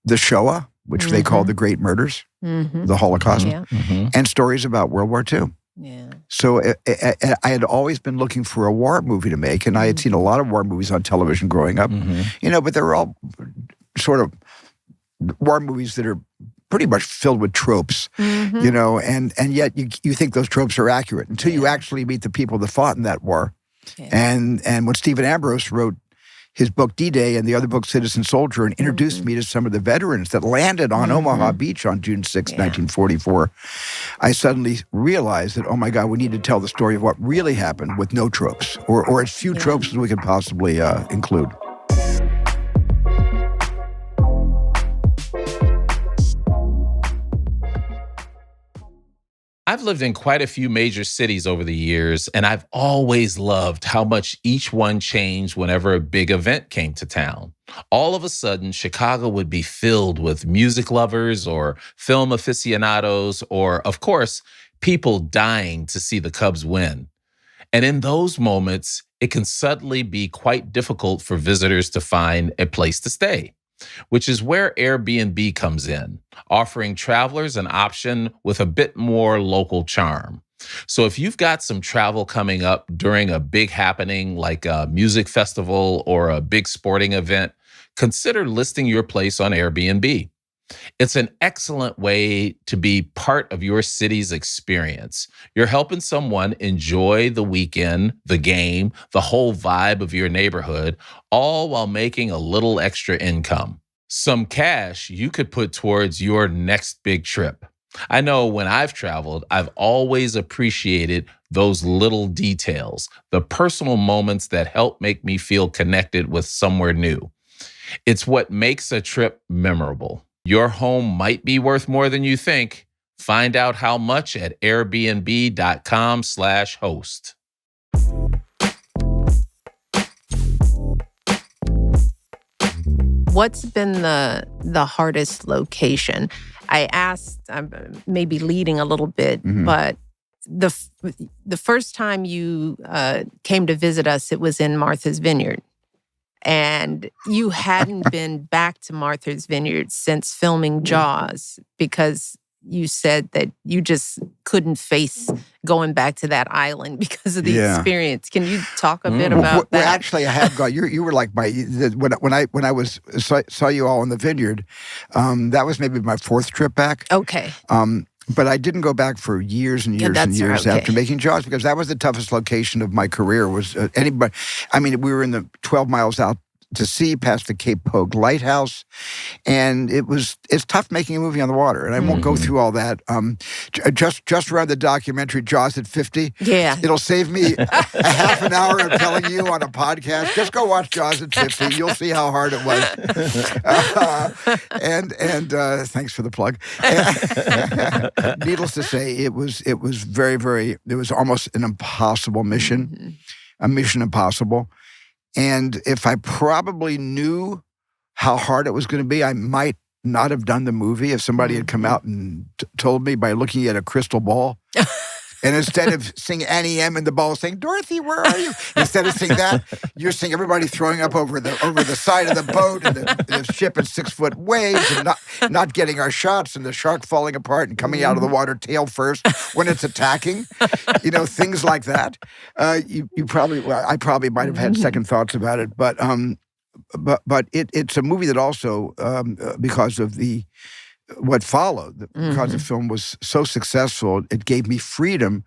Speaker 1: the Shoah, which they called the Great Murders, the Holocaust, and stories about World War II.
Speaker 2: Yeah.
Speaker 1: So I had always been looking for a war movie to make, and I had seen a lot of war movies on television growing up, but they were all sort of war movies that are pretty much filled with tropes, and yet you think those tropes are accurate until you actually meet the people that fought in that war. And when Stephen Ambrose wrote his book D-Day and the other book Citizen Soldier and introduced me to some of the veterans that landed on Omaha Beach on June 6, 1944, I suddenly realized that, oh my God, we need to tell the story of what really happened with no tropes, or as few tropes as we could possibly include.
Speaker 3: I've lived in quite a few major cities over the years, and I've always loved how much each one changed whenever a big event came to town. All of a sudden, Chicago would be filled with music lovers or film aficionados or, of course, people dying to see the Cubs win. And in those moments, it can suddenly be quite difficult for visitors to find a place to stay, which is where Airbnb comes in, offering travelers an option with a bit more local charm. So if you've got some travel coming up during a big happening like a music festival or a big sporting event, consider listing your place on Airbnb. It's an excellent way to be part of your city's experience. You're helping someone enjoy the weekend, the game, the whole vibe of your neighborhood, all while making a little extra income. Some cash you could put towards your next big trip. I know when I've traveled, I've always appreciated those little details, the personal moments that help make me feel connected with somewhere new. It's what makes a trip memorable. Your home might be worth more than you think. Find out how much at airbnb.com/host.
Speaker 2: What's been the hardest location? I asked, maybe leading a little bit, but the first time you came to visit us, it was in Martha's Vineyard. And you hadn't been back to Martha's Vineyard since filming Jaws because you said that you just couldn't face going back to that island because of the experience. Can you talk a bit about that?
Speaker 1: Well, actually, I have gone. You were like when I saw you all in the vineyard. That was maybe my fourth trip back.
Speaker 2: Okay.
Speaker 1: But I didn't go back for years and years and years after making Jaws because that was the toughest location of my career. Was anybody? I mean, we were in the 12 miles out to sea past the Cape Pogue Lighthouse, and it's tough making a movie on the water. And I won't go through all that. Just around the documentary Jaws at 50.
Speaker 2: Yeah,
Speaker 1: it'll save me a half an hour of telling you on a podcast. Just go watch Jaws at 50. You'll see how hard it was. And thanks for the plug. Needless to say, it was very, very. It was almost an impossible mission, a mission impossible. And if I probably knew how hard it was going to be, I might not have done the movie if somebody had come out and told me by looking at a crystal ball. And instead of seeing Annie M. and the ball saying, "Dorothy, where are you?" Instead of seeing that, you're seeing everybody throwing up over the side of the boat and the ship in 6-foot waves and not getting our shots and the shark falling apart and coming out of the water tail first when it's attacking. Things like that. I probably might have had second thoughts about it, but it's a movie that also because of what followed, because the film was so successful, it gave me freedom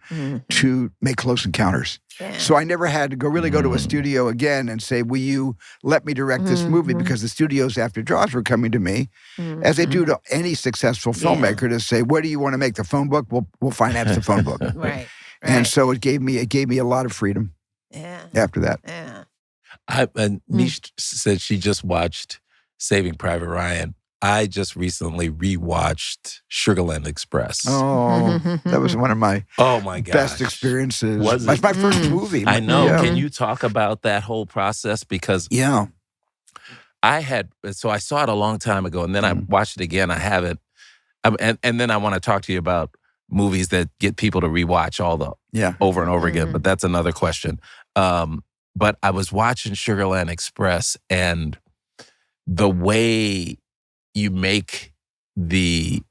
Speaker 1: to make Close Encounters. Yeah. So I never had to go to a studio again and say, "Will you let me direct this movie?" Because the studios after Jaws were coming to me, as they do to any successful filmmaker, to say, "What do you want to make? The phone book? We'll finance the phone book."
Speaker 2: Right.
Speaker 1: And so it gave me a lot of freedom.
Speaker 2: Yeah.
Speaker 1: After that.
Speaker 2: Yeah.
Speaker 3: Mish said she just watched Saving Private Ryan. I just recently rewatched Sugarland Express.
Speaker 1: Oh, that was one of my best experiences.
Speaker 3: Was
Speaker 1: it? My first movie.
Speaker 3: I know. Yeah. Can you talk about that whole process? Because I saw it a long time ago, and then I watched it again. I haven't. And then I want to talk to you about movies that get people to rewatch over and over again, but that's another question. But I was watching Sugarland Express, and the way you make the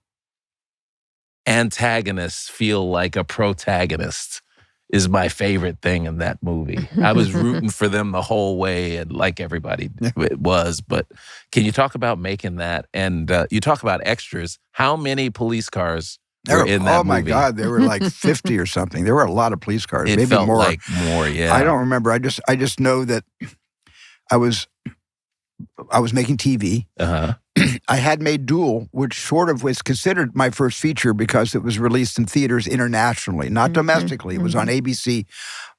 Speaker 3: antagonist feel like a protagonist is my favorite thing in that movie. I was rooting for them the whole way, and like everybody it was. But can you talk about making that? And you talk about extras. How many police cars were in that movie?
Speaker 1: Oh my God, there were like 50 or something. There were a lot of police cars.
Speaker 3: It
Speaker 1: maybe
Speaker 3: felt
Speaker 1: more.
Speaker 3: Like more, yeah.
Speaker 1: I don't remember. I just know that I was making TV. I had made Duel, which sort of was considered my first feature because it was released in theaters internationally, not domestically. It was on ABC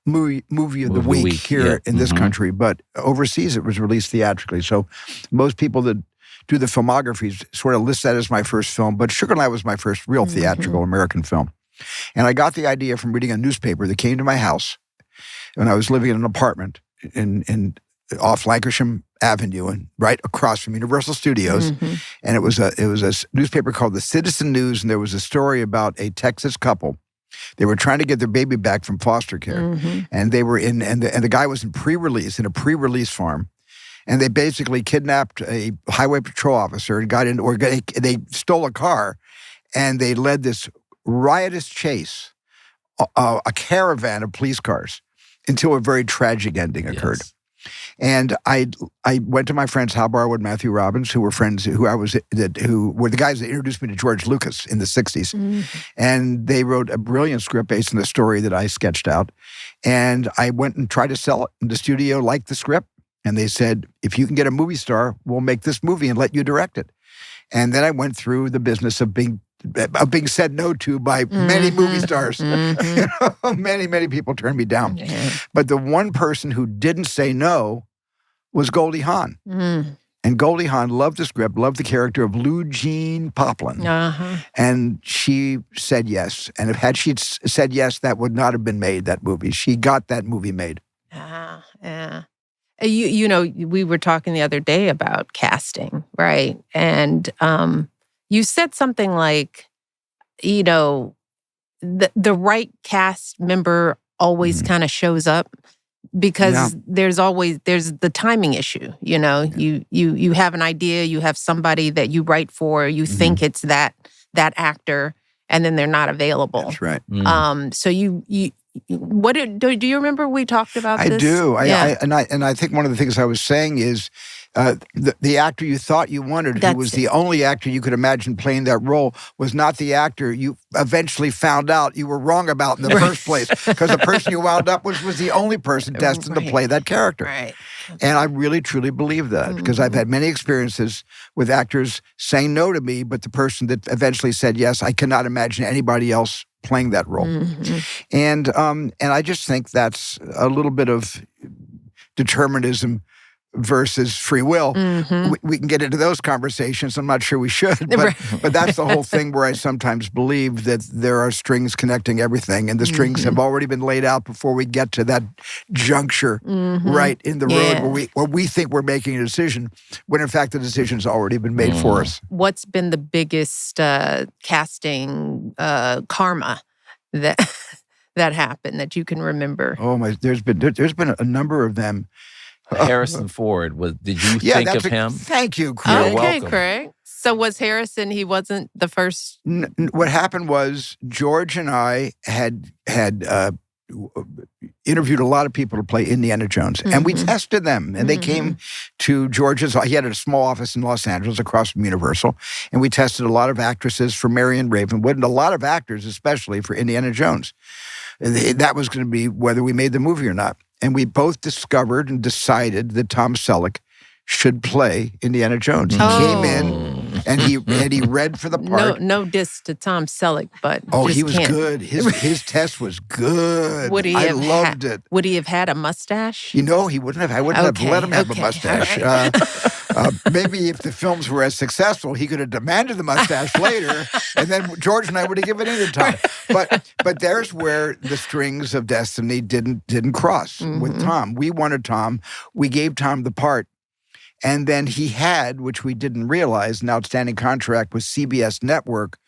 Speaker 1: Movie of the Week here in this country, but overseas it was released theatrically. So most people that do the filmographies sort of list that as my first film, but Sugarland was my first real theatrical American film. And I got the idea from reading a newspaper that came to my house when I was living in an apartment in off Lancashire Avenue and right across from Universal Studios.
Speaker 2: Mm-hmm.
Speaker 1: And it was a newspaper called the Citizen News, and there was a story about a Texas couple. They were trying to get their baby back from foster care,
Speaker 2: Mm-hmm.
Speaker 1: and they were in, and the guy was in a pre-release farm, and they basically kidnapped a highway patrol officer and got in, or they stole a car, and they led this riotous chase, a caravan of police cars, until a very tragic ending occurred.
Speaker 3: Yes.
Speaker 1: And I went to my friends Hal Barwood, Matthew Robbins, who were friends, who were the guys that introduced me to George Lucas in the 60s.
Speaker 2: Mm-hmm.
Speaker 1: And they wrote a brilliant script based on the story that I sketched out. And I went and tried to sell it. And the studio liked the script. And they said, if you can get a movie star, we'll make this movie and let you direct it. And then I went through the business of being said no to by many movie stars.
Speaker 2: Mm-hmm.
Speaker 1: Many people turned me down.
Speaker 2: Yeah.
Speaker 1: But the one person who didn't say no was Goldie Hawn.
Speaker 2: Mm.
Speaker 1: And Goldie Hawn loved the script, loved the character of Lou Jean Poplin.
Speaker 2: Uh-huh.
Speaker 1: And she said yes. And had she said yes, that would not have been made, that movie. She got that movie made.
Speaker 2: Yeah. You know, we were talking the other day about casting, right? And you said something like, you know, the right cast member always kind of shows up, because there's the timing issue. You know, you have an idea, you have somebody that you write for, you think it's that actor, and then they're not available.
Speaker 1: That's right.
Speaker 2: So do you remember we talked about this?
Speaker 1: I do.
Speaker 2: Yeah.
Speaker 1: I think one of the things I was saying is the actor you thought you wanted, who was the only actor you could imagine playing that role, was not the actor you eventually found out you were wrong about in the first place, because the person you wound up with was the only person destined to play that character.
Speaker 2: Right.
Speaker 1: And I really, truly believe that, because I've had many experiences with actors saying no to me, but the person that eventually said yes, I cannot imagine anybody else playing that role.
Speaker 2: Mm-hmm.
Speaker 1: And I just think that's a little bit of determinism versus free will.
Speaker 2: Mm-hmm.
Speaker 1: We can get into those conversations. I'm not sure we should, but that's the whole thing where I sometimes believe that there are strings connecting everything, and the strings have already been laid out before we get to that juncture right in the road where we think we're making a decision, when in fact the decision's already been made for us.
Speaker 2: What's been the biggest casting karma that happened that you can remember?
Speaker 1: Oh my! There's been a number of them.
Speaker 3: Harrison Ford, did you think of him?
Speaker 1: Thank you, Craig.
Speaker 3: You're
Speaker 2: Okay,
Speaker 3: welcome.
Speaker 2: Craig. So was Harrison, he wasn't the first?
Speaker 1: What happened was George and I had interviewed a lot of people to play Indiana Jones, and we tested them. And they came to George's. He had a small office in Los Angeles across from Universal, and we tested a lot of actresses for Marion Ravenwood and a lot of actors, especially for Indiana Jones. That was going to be whether we made the movie or not. And we both discovered and decided that Tom Selleck should play Indiana Jones. He came in and he read for the part.
Speaker 2: No diss to Tom Selleck, but
Speaker 1: he was good. His test was good. I loved it.
Speaker 2: Would he have had a mustache?
Speaker 1: You know, he wouldn't have. I wouldn't have let him have a mustache.
Speaker 2: Right.
Speaker 1: Maybe if the films were as successful, he could have demanded the mustache later, and then George and I would have given in to Tom. But there's where the strings of destiny didn't cross with Tom. We wanted Tom. We gave Tom the part. And then he had, which we didn't realize, an outstanding contract with CBS Network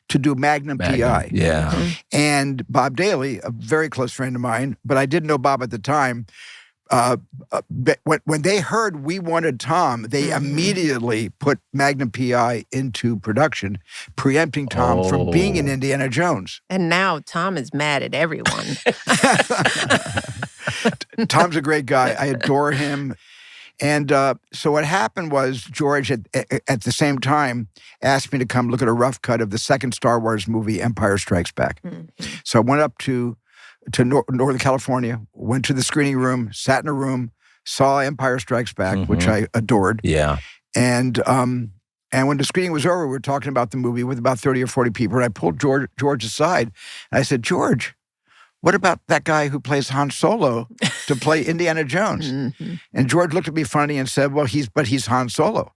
Speaker 1: to do Magnum P.I.
Speaker 3: Yeah.
Speaker 1: And Bob Daly, a very close friend of mine, but I didn't know Bob at the time. When they heard we wanted Tom, they immediately put Magnum P.I. into production, preempting Tom from being in Indiana Jones.
Speaker 2: And now Tom is mad at everyone.
Speaker 1: Tom's a great guy. I adore him. And so what happened was George, at the same time, asked me to come look at a rough cut of the second Star Wars movie, Empire Strikes Back. So I went up to Northern California, went to the screening room, sat in a room, saw Empire Strikes Back, which I adored.
Speaker 3: Yeah.
Speaker 1: And when the screening was over, we were talking about the movie with about 30 or 40 people, and I pulled George aside, and I said, George, what about that guy who plays Han Solo to play Indiana Jones? And George looked at me funny and said, well, he's Han Solo.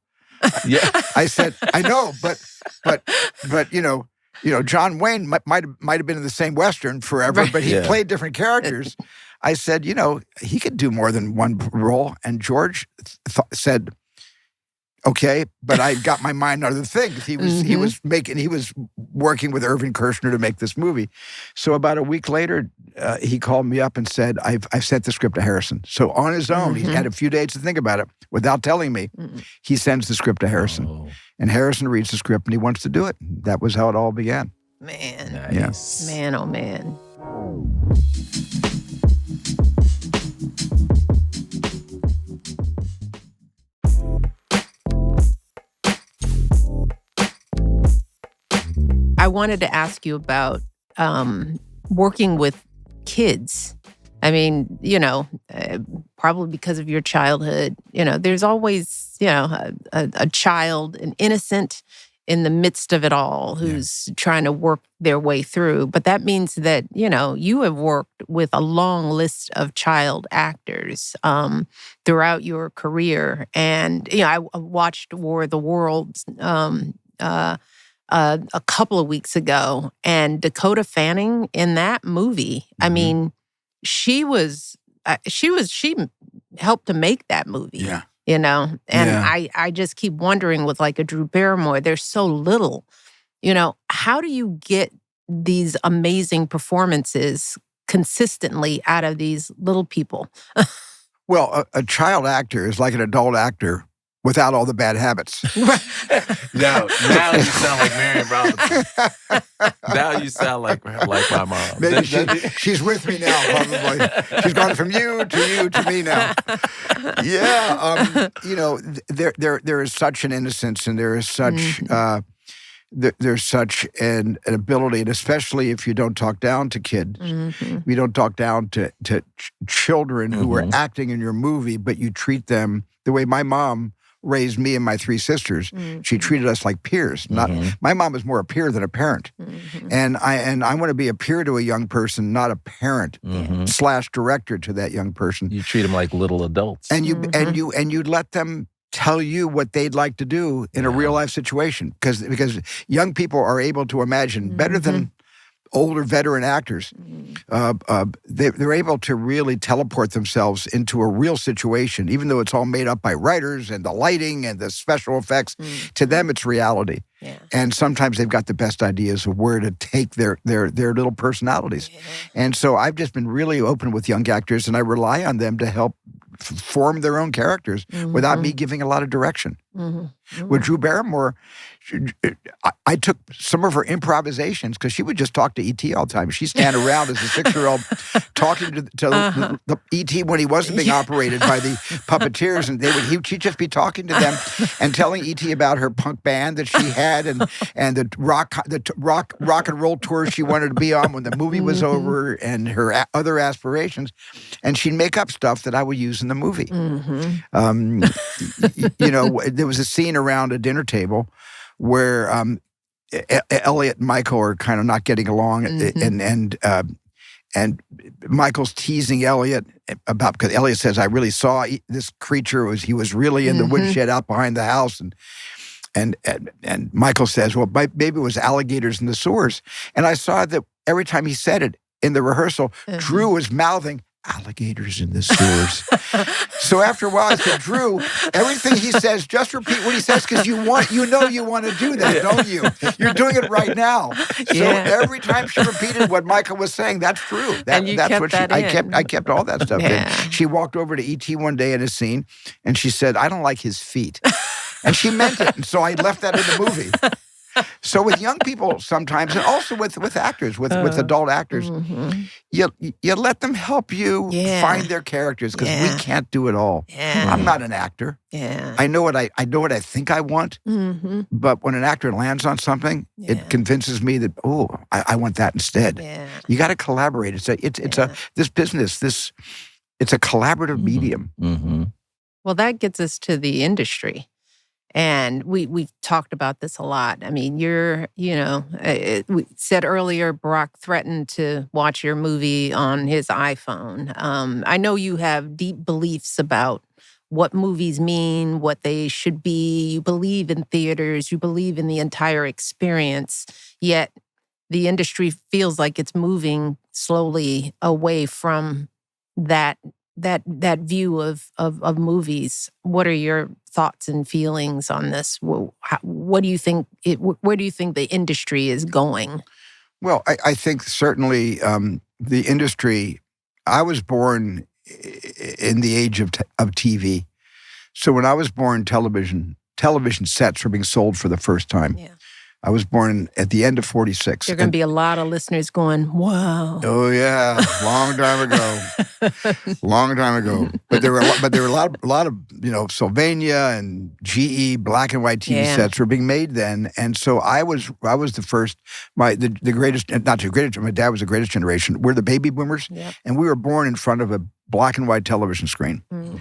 Speaker 3: Yeah.
Speaker 1: I said, I know, but you know, John Wayne might have been in the same Western forever, but he played different characters. I said, he could do more than one role. And George said, okay, but I got my mind on other things. He was working with Irving Kershner to make this movie. So about a week later, he called me up and said, I've sent the script to Harrison. So on his own, he had a few days to think about it without telling me. He sends the script to Harrison. Oh. And Harrison reads the script and he wants to do it. That was how it all began.
Speaker 2: Man.
Speaker 3: Nice.
Speaker 2: Man, oh man. I wanted to ask you about working with kids. I mean, probably because of your childhood, there's always, a child, an innocent in the midst of it all who's trying to work their way through. But that means that, you have worked with a long list of child actors throughout your career. And, I watched War of the Worlds a couple of weeks ago, and Dakota Fanning in that movie. I mean, she helped to make that movie. Yeah. And I just keep wondering with like a Drew Barrymore, there's so little. How do you get these amazing performances consistently out of these little people?
Speaker 1: Well, a child actor is like an adult actor without all the bad habits.
Speaker 3: Now you sound like Marion Robinson. Now you sound like my mom.
Speaker 1: Maybe she's with me now, probably. She's gone from you to me now. Yeah, there is such an innocence, and there is such there's such an ability, and especially if you don't talk down to kids, you don't talk down to children who are acting in your movie, but you treat them the way my mom raised me and my three sisters. She treated us like peers. My mom was more a peer than a parent. And I want to be a peer to a young person, not a parent / director to that young person.
Speaker 3: You treat them like little adults.
Speaker 1: And you let them tell you what they'd like to do in a real life situation, because young people are able to imagine better than older veteran actors. They're able to really teleport themselves into a real situation, even though it's all made up by writers and the lighting and the special effects. To them, it's reality. Yeah. And sometimes they've got the best ideas of where to take their little personalities. Yeah. And so I've just been really open with young actors, and I rely on them to help form their own characters without me giving a lot of direction. With Drew Barrymore, I took some of her improvisations, because she would just talk to E.T. all the time. She'd stand around as a 6-year-old talking to the E.T. when he wasn't being operated by the puppeteers, and she'd just be talking to them and telling E.T. about her punk band that she had and the rock and roll tour she wanted to be on when the movie was over, and her other aspirations. And she'd make up stuff that I would use in the movie. There was a scene around a dinner table where Elliot and Michael are kind of not getting along, and Michael's teasing Elliot about, because Elliot says, I really saw this creature, he was really in the woodshed out behind the house, and Michael says, well, maybe it was alligators in the sewers. And I saw that every time he said it in the rehearsal, Drew was mouthing, alligators in the sewers. So after a while, I said, Drew, everything he says, just repeat what he says, because you want to do that, don't you? You're doing it right now. So every time she repeated what Michael was saying, that's true. I kept all that stuff in. She walked over to E.T. one day in a scene, and she said, I don't like his feet. And she meant it. And so I left that in the movie. So with young people sometimes, and also with actors, with adult actors, you let them help you find their characters, because we can't do it all. Yeah. I'm not an actor. Yeah. I know what I think I want, but when an actor lands on something, it convinces me that I want that instead. Yeah. You got to collaborate. It's a collaborative medium.
Speaker 2: Well, that gets us to the industry. And we've talked about this a lot. I mean, we said earlier, Barack threatened to watch your movie on his iPhone. I know you have deep beliefs about what movies mean, what they should be. You believe in theaters. You believe in the entire experience. Yet the industry feels like it's moving slowly away from that view of movies. What are your thoughts and feelings on this? What do you think? Where do you think the industry is going?
Speaker 1: Well, I think certainly the industry. I was born in the age of TV, so when I was born, television sets were being sold for the first time.
Speaker 2: Yeah.
Speaker 1: I was born at the end of 46.
Speaker 2: There are going to be a lot of listeners going, wow.
Speaker 1: Oh yeah, long time ago. But there were a lot of Sylvania and GE black and white TV sets were being made then, and so I was the first. The greatest, not the greatest. My dad was the greatest generation. We're the baby boomers, and we were born in front of a black and white television screen. Mm-hmm.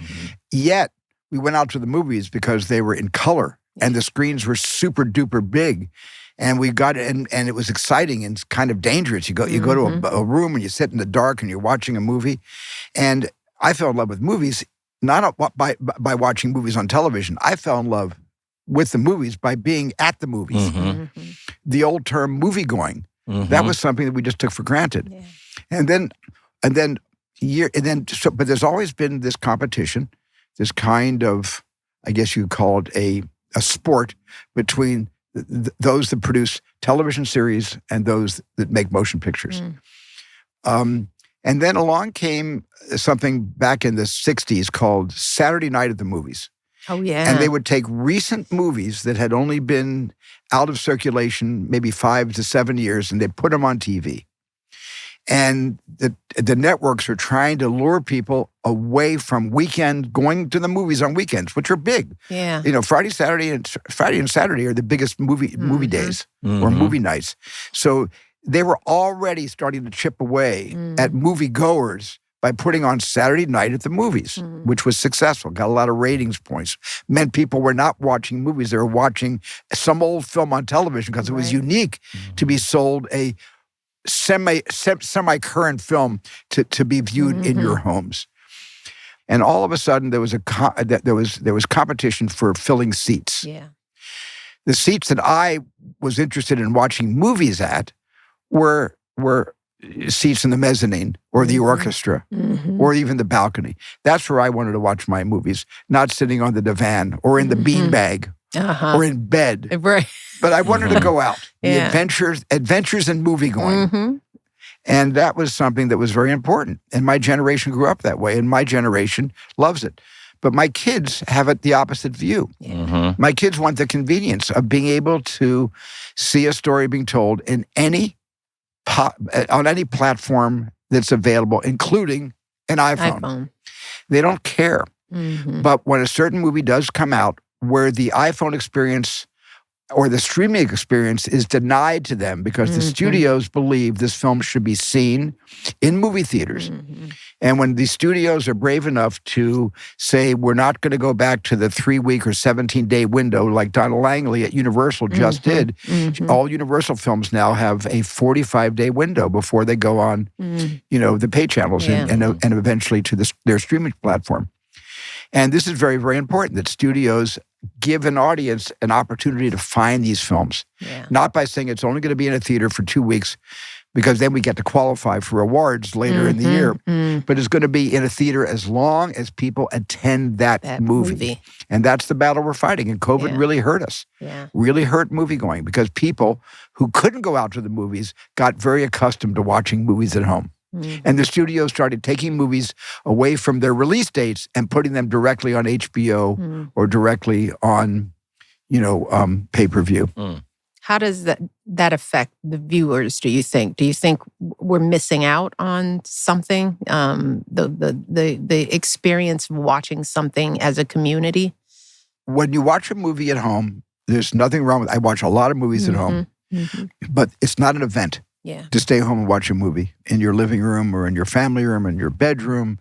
Speaker 1: Yet we went out to the movies because they were in color. And the screens were super duper big, and we got it, and it was exciting and kind of dangerous. You go to a room and you sit in the dark and you're watching a movie, and I fell in love with movies not by watching movies on television. I fell in love with the movies by being at the movies. Mm-hmm. The old term moviegoing, that was something that we just took for granted, but there's always been this competition, this kind of, I guess you call it a sport between those that produce television series and those that make motion pictures. And then along came something back in the 60s called Saturday Night at the Movies.
Speaker 2: Oh, yeah.
Speaker 1: And they would take recent movies that had only been out of circulation maybe 5 to 7 years, and they put them on TV. And the networks are trying to lure people away from going to the movies on weekends, which are big.
Speaker 2: Yeah.
Speaker 1: Friday and Saturday are the biggest movie days or movie nights. So they were already starting to chip away at moviegoers by putting on Saturday Night at the Movies, which was successful, got a lot of ratings points. Meant people were not watching movies, they were watching some old film on television because it was unique to be sold a semi-current film to be viewed in your homes. And all of a sudden there was competition for filling seats.
Speaker 2: Yeah. The
Speaker 1: seats that I was interested in watching movies at were seats in the mezzanine or the orchestra or even the balcony. That's where I wanted to watch my movies, not sitting on the divan or in the beanbag or in bed.
Speaker 2: Right.
Speaker 1: But I wanted to go out. The adventures in moviegoing. And that was something that was very important. And my generation grew up that way, and my generation loves it. But my kids have the opposite view. My kids want the convenience of being able to see a story being told on any platform that's available, including an iPhone. They don't care. But when a certain movie does come out where the iPhone experience or the streaming experience is denied to them because the studios believe this film should be seen in movie theaters. And when the studios are brave enough to say, we're not going to go back to the 3-week or 17-day window like Donald Langley at Universal just did, all Universal films now have a 45-day window before they go on, the pay channels and eventually to their streaming platform. And this is very, very important that studios give an audience an opportunity to find these films. Not by saying it's only going to be in a theater for 2 weeks because then we get to qualify for awards later in the year. But it's going to be in a theater as long as people attend that movie. And that's the battle we're fighting. And COVID really hurt us. Really hurt moviegoing because people who couldn't go out to the movies got very accustomed to watching movies at home. And the studios started taking movies away from their release dates and putting them directly on HBO or directly on, pay-per-view.
Speaker 2: How does that affect the viewers, do you think? Do you think we're missing out on something? The experience of watching something as a community?
Speaker 1: When you watch a movie at home, there's nothing wrong with it. I watch a lot of movies at home, but it's not an event. To stay home and watch a movie in your living room or in your family room, in your bedroom.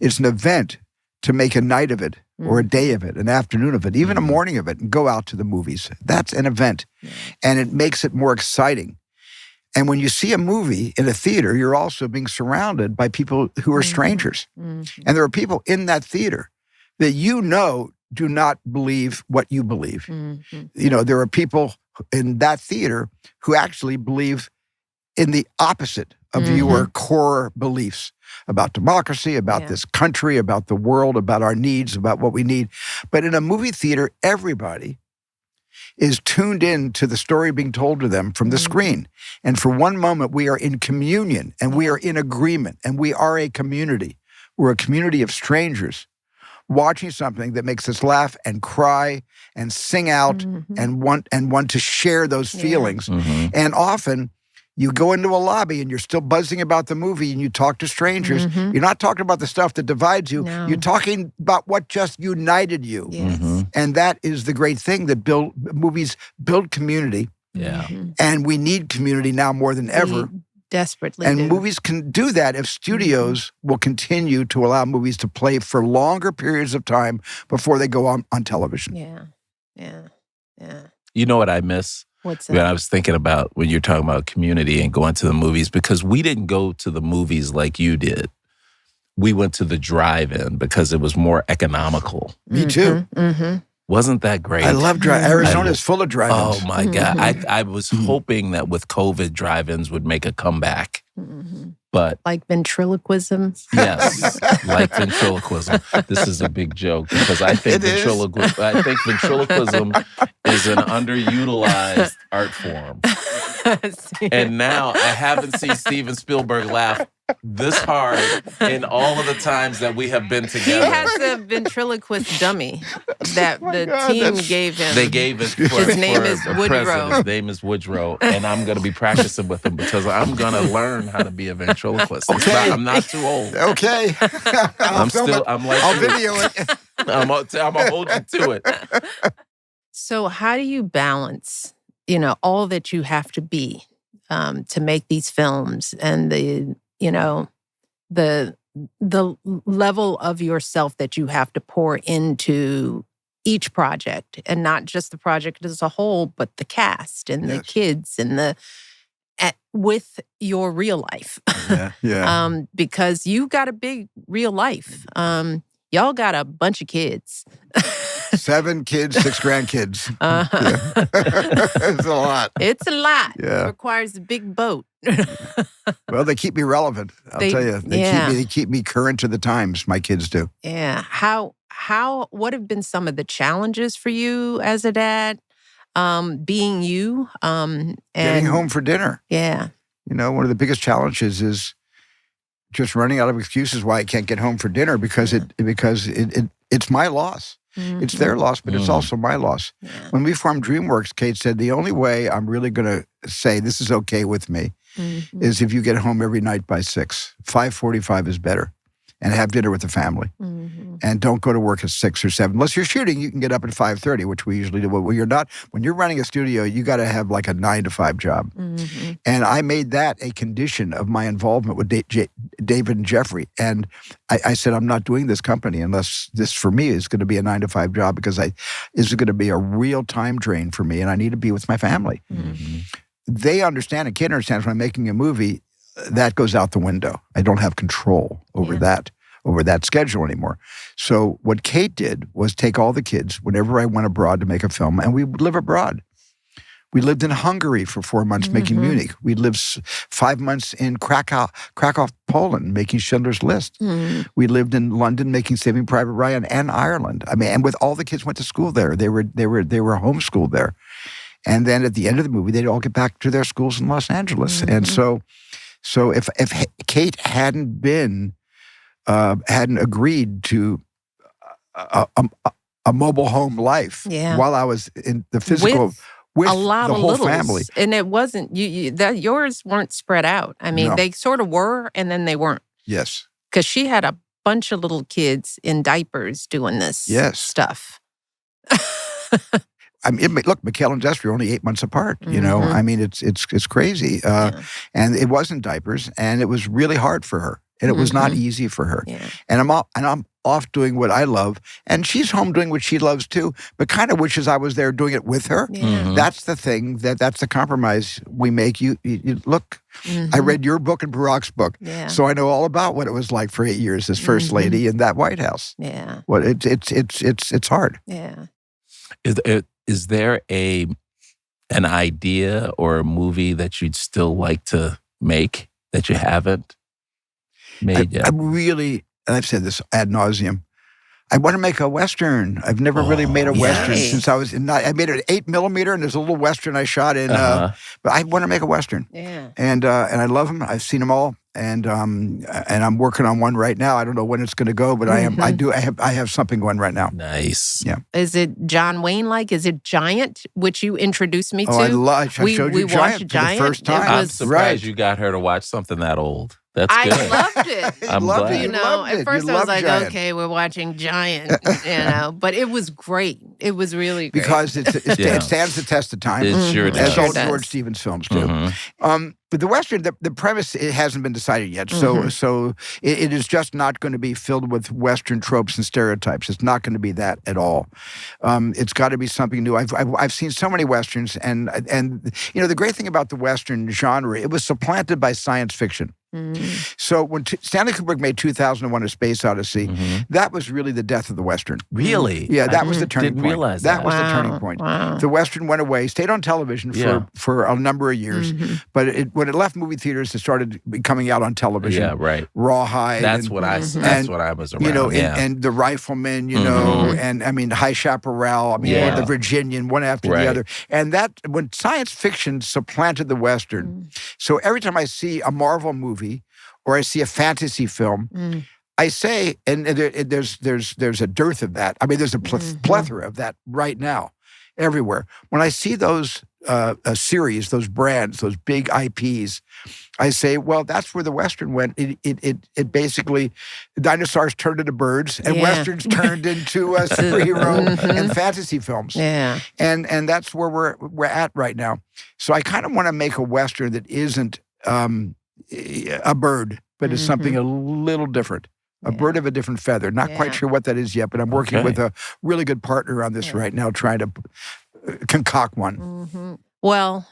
Speaker 1: It's an event to make a night of it or a day of it, an afternoon of it, even a morning of it, and go out to the movies. That's an event. And it makes it more exciting. And when you see a movie in a theater, you're also being surrounded by people who are strangers. And there are people in that theater that do not believe what you believe. There are people in that theater who actually believe in the opposite of your core beliefs about democracy, about this country, about the world, about our needs, about what we need. But in a movie theater, everybody is tuned in to the story being told to them from the screen. And for one moment, we are in communion and we are in agreement and we are a community. We're a community of strangers watching something that makes us laugh and cry and sing out and want to share those feelings. And often you go into a lobby and you're still buzzing about the movie and you talk to strangers. You're not talking about the stuff that divides you. No. You're talking about what just united you. Yes. And that is the great thing that movies build community.
Speaker 3: Yeah.
Speaker 1: And we need community now more than ever.
Speaker 2: Desperately.
Speaker 1: And movies can do that if studios will continue to allow movies to play for longer periods of time before they go on television.
Speaker 2: Yeah.
Speaker 3: You know what I miss?
Speaker 2: What's that?
Speaker 3: When I was thinking about when you're talking about community and going to the movies, because we didn't go to the movies like you did. We went to the drive-in because it was more economical.
Speaker 1: Me too.
Speaker 3: Wasn't that great?
Speaker 1: I love drive-in. Arizona's full of drive-ins.
Speaker 3: Oh, my God. I was hoping that with COVID, drive-ins would make a comeback. But
Speaker 2: like ventriloquism?
Speaker 3: Yes, like ventriloquism. This is a big joke because I think ventriloquism is an underutilized art form. And now I haven't seen Steven Spielberg laugh this hard in all of the times that we have been together.
Speaker 2: He has a ventriloquist dummy that the team gave him.
Speaker 3: They gave it for
Speaker 2: his name is Woodrow.
Speaker 3: His name is Woodrow, and I'm going to be practicing with him because I'm going to learn how to be a ventriloquist.
Speaker 1: Okay.
Speaker 3: I'm not too old.
Speaker 1: Okay. I'll video it.
Speaker 3: I'm going to hold you to it.
Speaker 2: So how do you balance, all that you have to be to make these films and the level of yourself that you have to pour into each project, and not just the project as a whole, but the cast and the kids and with your real life. Because you got a big real life. Y'all got a bunch of kids.
Speaker 1: 7 kids, 6 grandkids. It's a lot.
Speaker 2: It's a lot.
Speaker 1: Yeah.
Speaker 2: It requires a big boat.
Speaker 1: Well, they keep me relevant. I'll tell you. They keep me current to the times. My kids do.
Speaker 2: Yeah. What have been some of the challenges for you as a dad? Being you, and
Speaker 1: getting home for dinner.
Speaker 2: Yeah.
Speaker 1: One of the biggest challenges is just running out of excuses why I can't get home for dinner because it's my loss. It's their loss, but it's also my loss. Yeah. When we formed DreamWorks, Kate said, the only way I'm really going to say this is okay with me is if you get home every night by 6. 5:45 is better. And have dinner with the family. And don't go to work at 6 or 7. Unless you're shooting, you can get up at 5:30, which we usually do. But when you're not, when you're running a studio, you got to have like a 9 to 5 job. And I made that a condition of my involvement with David and Jeffrey. And I said, I'm not doing this company unless this, for me, is going to be a 9 to 5 job because this is going to be a real time drain for me, and I need to be with my family. They understand, and Kate understands when I'm making a movie, that goes out the window. I don't have control over that schedule anymore. So what Kate did was take all the kids whenever I went abroad to make a film, and we would live abroad. We lived in Hungary for 4 months making Munich. We lived 5 months in Krakow, Poland, making Schindler's List. We lived in London making Saving Private Ryan, and Ireland. I mean, and with all the kids went to school there. They were homeschooled there. And then at the end of the movie, they'd all get back to their schools in Los Angeles. And so if Kate hadn't agreed to a mobile home life while I was in the physical with
Speaker 2: a lot
Speaker 1: the
Speaker 2: of
Speaker 1: whole
Speaker 2: littles.
Speaker 1: family,
Speaker 2: and it wasn't that yours weren't spread out. I mean, they sort of were, and then they weren't.
Speaker 1: Yes,
Speaker 2: because she had a bunch of little kids in diapers doing this stuff.
Speaker 1: I mean, look, Mikhail and Jessica are only 8 months apart. I mean, it's crazy, and it wasn't diapers, and it was really hard for her, and it was not easy for her. Yeah. And I'm off doing what I love, and she's home doing what she loves too, but kind of wishes I was there doing it with her. Yeah. That's the thing. That's the compromise we make. You look. I read your book and Barack's book, so I know all about what it was like for 8 years as first lady in that White House. Yeah. Well, it's hard.
Speaker 2: Yeah.
Speaker 3: Is there an idea or a movie that you'd still like to make that you haven't made yet?
Speaker 1: I really, and I've said this ad nauseum, I want to make a Western. I've never really made a Western since I was in, I made an 8mm, and there's a little Western I shot in, but I want to make a Western.
Speaker 2: Yeah.
Speaker 1: And I love them. I've seen them all. And I'm working on one right now. I don't know when it's going to go, but I have something going right now.
Speaker 3: Nice.
Speaker 1: Yeah.
Speaker 2: Is it John Wayne like? Is it Giant, which you introduced me to?
Speaker 1: I showed you Giant for the first time.
Speaker 3: I'm surprised you got her to watch something that old. That's good.
Speaker 2: I loved it.
Speaker 3: I'm glad.
Speaker 2: You know, at first I was like, Giant. Okay, we're watching Giant, but it was great. It was really great.
Speaker 1: Because it stands the test of time.
Speaker 3: It sure does.
Speaker 1: As all George Stevens films do. But the Western, the premise, it hasn't been decided yet. So it is just not going to be filled with Western tropes and stereotypes. It's not going to be that at all. It's got to be something new. I've seen so many Westerns, and you know, the great thing about the Western genre, it was supplanted by science fiction. So when Stanley Kubrick made 2001: A Space Odyssey, that was really the death of the Western.
Speaker 3: Really?
Speaker 1: Yeah, that was the turning
Speaker 3: point.
Speaker 1: Didn't
Speaker 3: realize that.
Speaker 1: That was the turning point.
Speaker 2: Wow.
Speaker 1: The Western went away, stayed on television for a number of years, but when it left movie theaters, it started coming out on television.
Speaker 3: Yeah, right.
Speaker 1: Rawhide.
Speaker 3: That's what I was around.
Speaker 1: You know, and the Rifleman, you know, and I mean High Chaparral, I mean the Virginian, one after the other. And that when science fiction supplanted the Western, so every time I see a Marvel movie or I see a fantasy film, I say, and there's a dearth of that. I mean, there's a plethora of that right now, everywhere. When I see those series, those brands, those big IPs, I say, well, that's where the Western went. It basically, dinosaurs turned into birds, and Westerns turned into superhero and fantasy films.
Speaker 2: Yeah,
Speaker 1: and that's where we're at right now. So I kind of want to make a Western that isn't a bird, but is something a little different. A bird of a different feather. Not quite sure what that is yet, but I'm working with a really good partner on this right now, trying to concoct one.
Speaker 2: Well.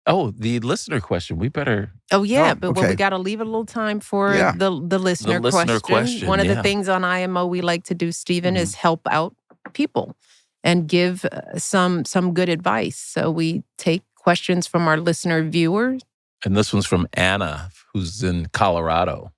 Speaker 3: Oh, the listener question. We better.
Speaker 2: Oh, yeah. But we got to leave a little time for the listener question. One of the things on IMO we like to do, Stephen, is help out people and give some good advice. So we take questions from our listener viewers.
Speaker 3: And this one's from Anna, who's in Colorado.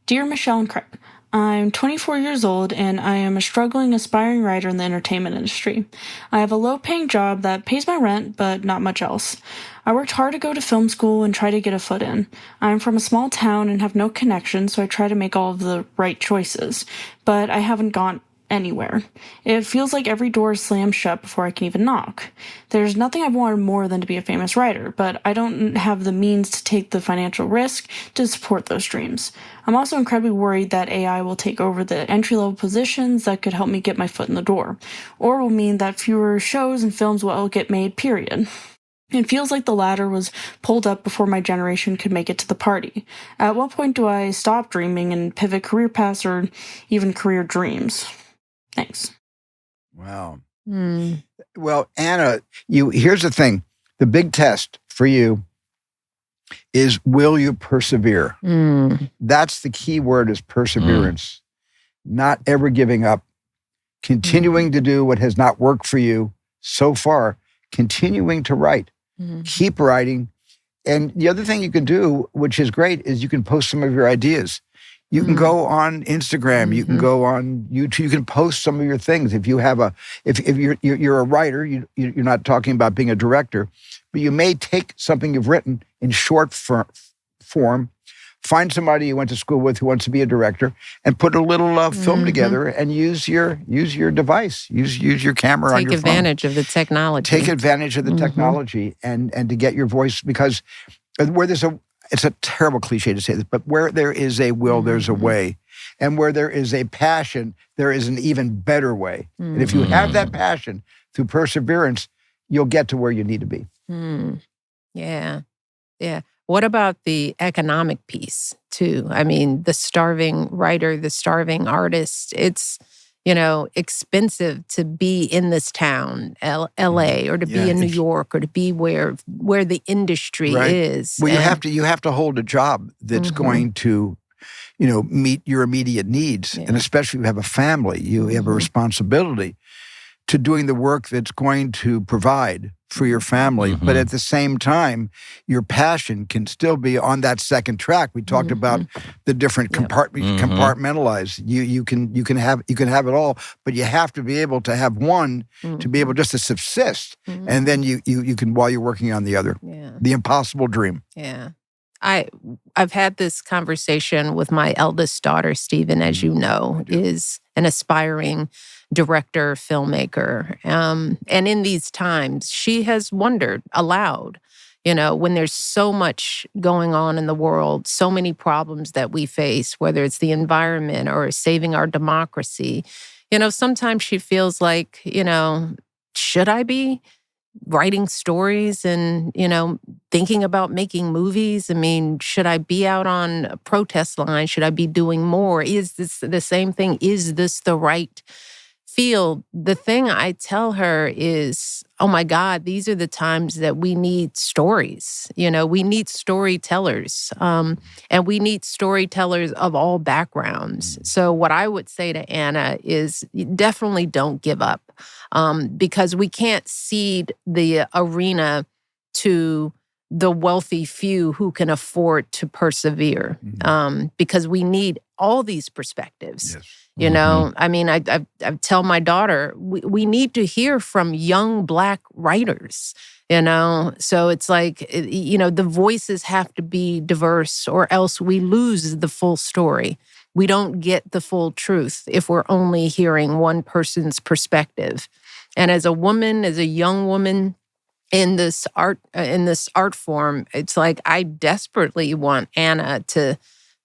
Speaker 4: Dear Michelle and Craig, I'm 24 years old and I am a struggling, aspiring writer in the entertainment industry. I have a low-paying job that pays my rent, but not much else. I worked hard to go to film school and try to get a foot in. I'm from a small town and have no connections, so I try to make all of the right choices. But I haven't gone anywhere. It feels like every door is slammed shut before I can even knock. There's nothing I've wanted more than to be a famous writer, but I don't have the means to take the financial risk to support those dreams. I'm also incredibly worried that AI will take over the entry-level positions that could help me get my foot in the door, or will mean that fewer shows and films will get made, period. It feels like the ladder was pulled up before my generation could make it to the party. At what point do I stop dreaming and pivot career paths or even career dreams? Thanks.
Speaker 1: Wow. Well, Anna, here's the thing. The big test for you is, will you persevere? That's the key word, is perseverance. Not ever giving up. Continuing to do what has not worked for you so far. Continuing to write. Keep writing. And the other thing you can do, which is great, is you can post some of your ideas. You can go on Instagram. You can go on YouTube. You can post some of your things. If you have if you're a writer, you're not talking about being a director, but you may take something you've written in short form, find somebody you went to school with who wants to be a director, and put a little film together and use your device, use your camera on your phone.
Speaker 2: Take advantage of the technology.
Speaker 1: Take advantage of the technology and to get your voice, because where there's it's a terrible cliche to say this, but where there is a will, there's a way. And where there is a passion, there is an even better way. And if you have that passion through perseverance, you'll get to where you need to be.
Speaker 2: Yeah. What about the economic piece too? I mean, the starving writer, the starving artist, it's, expensive to be in this town, LA, or to be in New York, or to be where the industry is.
Speaker 1: Well, you have to hold a job that's going to, meet your immediate needs. And especially if you have a family, you have a responsibility to doing the work that's going to provide for your family. But at the same time, your passion can still be on that second track. We talked about the different compartmentalize. You can have it all, but you have to be able to have one to be able just to subsist, and then you can while you're working on the other. Yeah. The impossible dream.
Speaker 2: Yeah. I've had this conversation with my eldest daughter, Stephen, as you know, is an aspiring director, filmmaker. And in these times, she has wondered aloud, when there's so much going on in the world, so many problems that we face, whether it's the environment or saving our democracy, sometimes she feels like, should I be writing stories and, thinking about making movies? I mean, should I be out on a protest line? Should I be doing more? Is this the same thing? Is this the right field? The thing I tell her is, oh my God, these are the times that we need stories. We need storytellers, and we need storytellers of all backgrounds. So what I would say to Anna is definitely don't give up, because we can't cede the arena to the wealthy few who can afford to persevere, because we need all these perspectives. Yes. I mean, I tell my daughter, we need to hear from young Black writers, So it's like, the voices have to be diverse or else we lose the full story. We don't get the full truth if we're only hearing one person's perspective. And as a woman, as a young woman in this art form, it's like I desperately want Anna to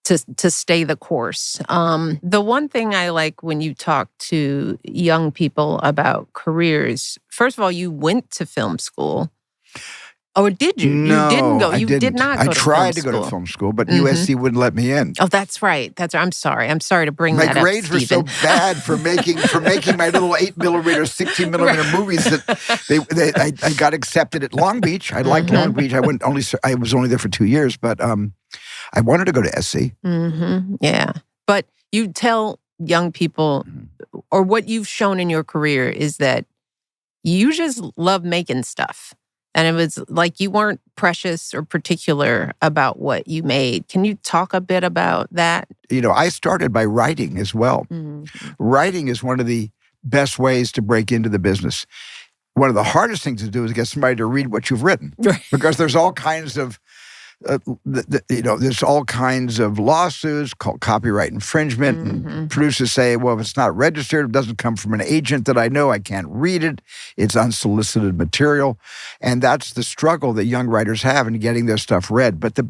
Speaker 2: stay the course. The one thing I like when you talk to young people about careers, first of all, you went to film school. Or did you?
Speaker 1: No,
Speaker 2: you didn't go.
Speaker 1: I
Speaker 2: You
Speaker 1: didn't.
Speaker 2: did not go to film school.
Speaker 1: I tried to go to film school, but USC wouldn't let me in.
Speaker 2: Oh, that's right. I'm sorry. I'm sorry to bring that up,
Speaker 1: My grades were so bad for making my little 8mm, 16mm movies that I got accepted at Long Beach. I liked Long Beach. I was only there for 2 years, but I wanted to go to SC.
Speaker 2: Yeah, but you tell young people, or what you've shown in your career is that you just love making stuff. And it was like you weren't precious or particular about what you made. Can you talk a bit about that?
Speaker 1: I started by writing as well. Writing is one of the best ways to break into the business. One of the hardest things to do is get somebody to read what you've written, because there's all kinds of there's all kinds of lawsuits called copyright infringement, and producers say, well, if it's not registered, it doesn't come from an agent that I know, I can't read it. It's unsolicited material. And that's the struggle that young writers have in getting their stuff read. But the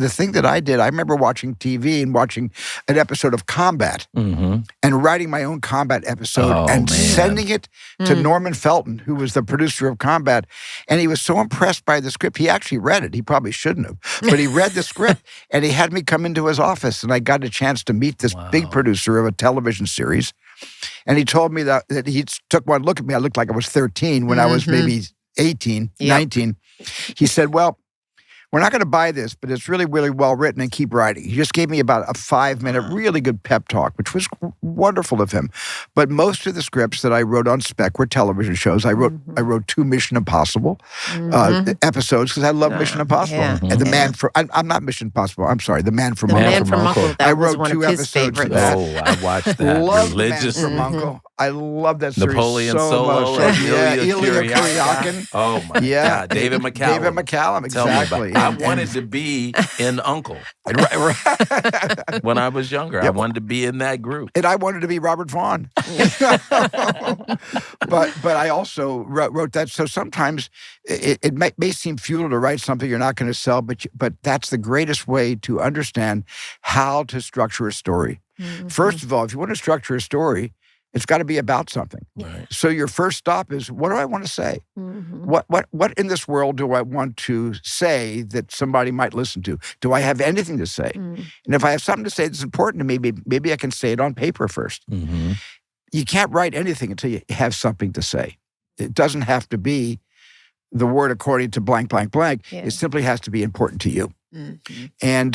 Speaker 1: thing that I did, I remember watching TV and watching an episode of Combat and writing my own Combat episode sending it to Norman Felton, who was the producer of Combat. And he was so impressed by the script, he actually read it. He probably shouldn't have. But he read the script, and he had me come into his office, and I got a chance to meet this big producer of a television series. And he told me that he took one look at me. I looked like I was 13 when I was maybe 18, 19. He said, well, we're not going to buy this, but it's really, really well written, and keep writing. He just gave me about a 5-minute, really good pep talk, which was wonderful of him. But most of the scripts that I wrote on spec were television shows. I wrote 2 Mission Impossible episodes because I love Mission Impossible.
Speaker 2: Yeah.
Speaker 1: And the Man from I'm not Mission Impossible. I'm sorry, The Man from
Speaker 2: The
Speaker 1: Uncle.
Speaker 2: Man from Uncle.
Speaker 1: I wrote 2 episodes of that.
Speaker 3: Oh, I watched that.
Speaker 1: Love
Speaker 3: Religious.
Speaker 1: Man from Uncle. I love that series
Speaker 3: Napoleon
Speaker 1: so
Speaker 3: Solo,
Speaker 1: much.
Speaker 3: Ilya
Speaker 1: Kuryakin.
Speaker 3: Oh my God, David McCallum.
Speaker 1: David McCallum, exactly.
Speaker 3: I wanted to be in Uncle when I was younger. I wanted to be in that group,
Speaker 1: and I wanted to be Robert Vaughn. but I also wrote that. So sometimes it may seem futile to write something you're not going to sell, but that's the greatest way to understand how to structure a story. First of all, if you want to structure a story, it's got to be about something.
Speaker 3: Right.
Speaker 1: So your first stop is, what do I want to say? What in this world do I want to say that somebody might listen to? Do I have anything to say? And if I have something to say that's important to me, maybe I can say it on paper first. You can't write anything until you have something to say. It doesn't have to be the word according to blank, blank, blank. Yeah. It simply has to be important to you. And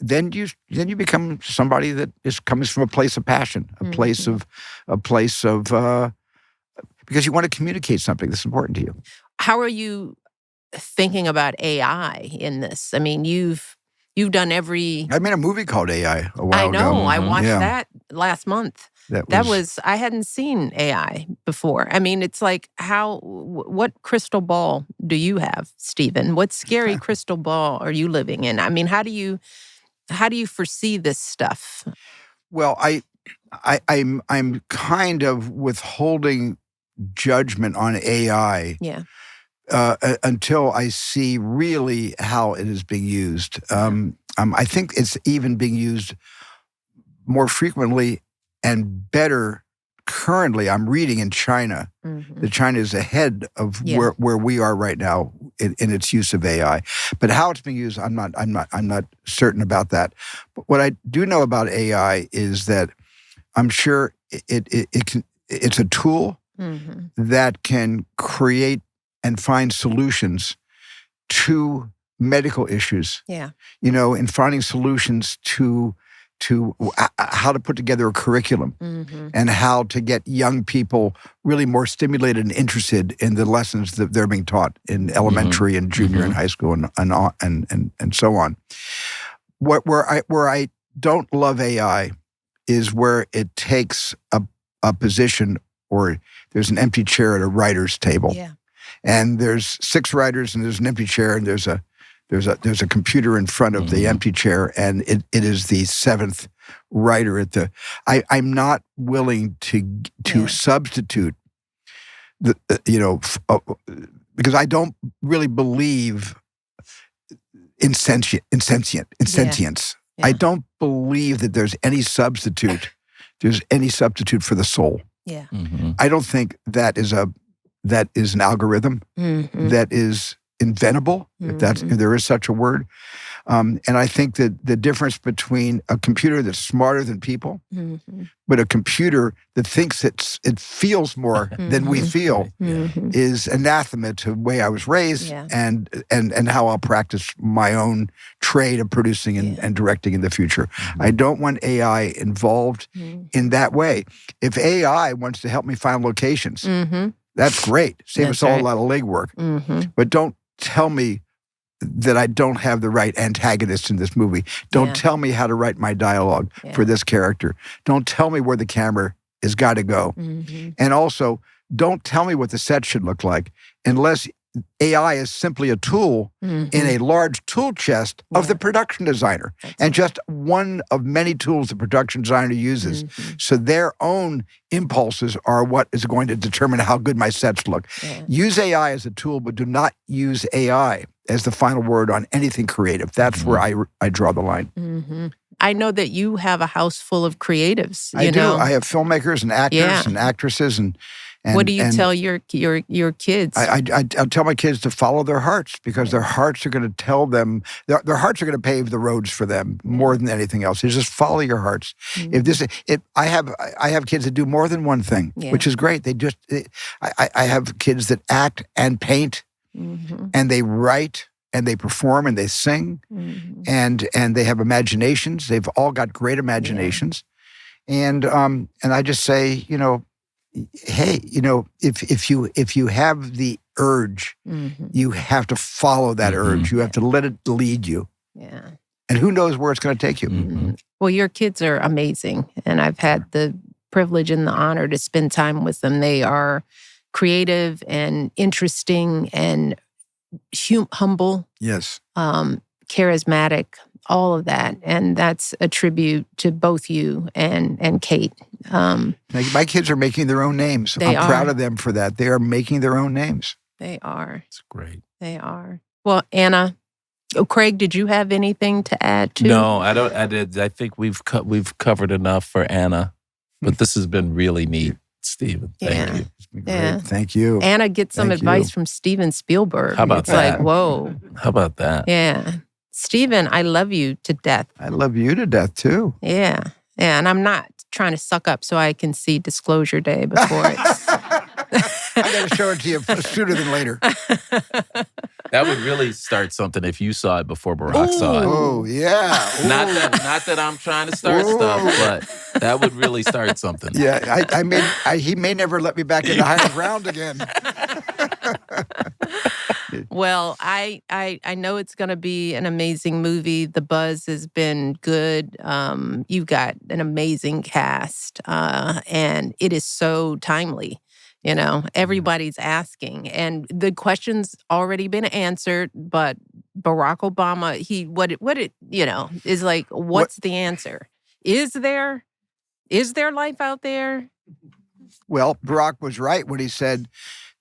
Speaker 1: then you become somebody that comes from a place of passion, a place of because you want to communicate something that's important to you.
Speaker 2: How are you thinking about AI in this? I mean, you've done every...
Speaker 1: I made a movie called AI a while ago.
Speaker 2: I know. I watched that last month.
Speaker 1: That was
Speaker 2: I hadn't seen AI before. I mean, it's like what crystal ball do you have, Stephen? What scary crystal ball are you living in? I mean, how do you foresee this stuff?
Speaker 1: Well, I'm kind of withholding judgment on AI.
Speaker 2: Yeah.
Speaker 1: Until I see really how it is being used. I think it's even being used more frequently and better currently. I'm reading in China that China is ahead of where we are right now in its use of AI. But how it's being used, I'm not certain about that. But what I do know about AI is that I'm sure it's a tool that can create and find solutions to medical issues.
Speaker 2: Yeah.
Speaker 1: In finding solutions to how to put together a curriculum and how to get young people really more stimulated and interested in the lessons that they're being taught in elementary and junior and high school and so on. Where I don't love AI is where it takes a position, or there's an empty chair at a writer's table.
Speaker 2: Yeah.
Speaker 1: And there's 6 writers, and there's an empty chair, and there's a computer in front of the empty chair, and it is the 7th writer at the. I'm not willing to substitute because I don't really believe in sentience.
Speaker 2: Yeah.
Speaker 1: I don't believe that there's any substitute. There's any substitute for the soul.
Speaker 2: Yeah.
Speaker 1: I don't think that is an algorithm that is inventable, if there is such a word. And I think that the difference between a computer that's smarter than people, but a computer that thinks it feels more than we feel, is anathema to the way I was raised and how I'll practice my own trade of producing and directing in the future. I don't want AI involved in that way. If AI wants to help me find locations, that's great. Save us all a lot of legwork. But don't tell me that I don't have the right antagonist in this movie. Don't tell me how to write my dialogue for this character. Don't tell me where the camera has got to go. And also, don't tell me what the set should look like unless AI is simply a tool in a large tool chest of the production designer. And just one of many tools the production designer uses. So their own impulses are what is going to determine how good my sets look. Use AI as a tool, but do not use AI as the final word on anything creative. That's where I draw the line.
Speaker 2: I know that you have a house full of creatives.
Speaker 1: I do. I have filmmakers and actors and actresses and
Speaker 2: what do you tell your kids?
Speaker 1: I tell my kids to follow their hearts, because their hearts are going to tell them, their hearts are going to pave the roads for them more than anything else. You just follow your hearts. I have kids that do more than one thing, which is great. I have kids that act and paint, and they write and they perform and they sing, and they have imaginations. They've all got great imaginations, and I just say, hey, if you have the urge, you have to follow that urge. You have to let it lead you.
Speaker 2: Yeah.
Speaker 1: And who knows where it's going to take you.
Speaker 2: Well, your kids are amazing, and I've had the privilege and the honor to spend time with them. They are creative and interesting and humble.
Speaker 1: Yes.
Speaker 2: Charismatic, all of that. And that's a tribute to both you and Kate.
Speaker 1: My kids are making their own names. I'm proud of them for that. They are making their own names.
Speaker 2: They are.
Speaker 3: It's great.
Speaker 2: They are. Well, Anna, Craig, did you have anything to add to?
Speaker 3: No, I don't. I think we've covered enough for Anna, but this has been really neat, Stephen. Thank you.
Speaker 1: It's been great. Thank you.
Speaker 2: Anna gets some advice from Steven Spielberg.
Speaker 3: How about
Speaker 2: it's
Speaker 3: that?
Speaker 2: Like, whoa.
Speaker 3: How about that?
Speaker 2: Yeah. Stephen, I love you to death.
Speaker 1: I love you to death, too.
Speaker 2: Yeah. Yeah. And I'm not trying to suck up so I can see Disclosure Day before it's...
Speaker 1: I got to show it to you sooner than later.
Speaker 3: That would really start something if you saw it before Barack saw it.
Speaker 1: Oh, yeah.
Speaker 3: Not that I'm trying to start stuff, That would really start something.
Speaker 1: Yeah, he may never let me back into higher ground again.
Speaker 2: Well, I know it's going to be an amazing movie. The buzz has been good. You've got an amazing cast, and it is so timely. You know, everybody's asking, and the question's already been answered. But Barack Obama, is like, what's the answer? Is there life out there?
Speaker 1: Well, Barack was right when he said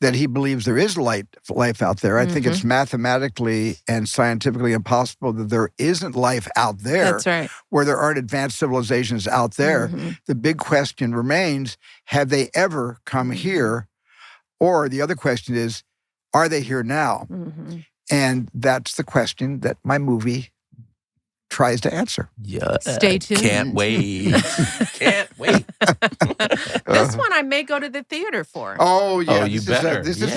Speaker 1: that he believes there is life out there. I think it's mathematically and scientifically impossible that there isn't life out there.
Speaker 2: That's right.
Speaker 1: Where there aren't advanced civilizations out there. The big question remains, have they ever come here? Or the other question is, are they here now? And that's the question that my movie tries to answer.
Speaker 3: Yeah.
Speaker 2: Stay tuned.
Speaker 3: Can't wait. Can't wait.
Speaker 2: This one I may go to the theater for.
Speaker 1: Oh yeah,
Speaker 3: you better.
Speaker 1: This is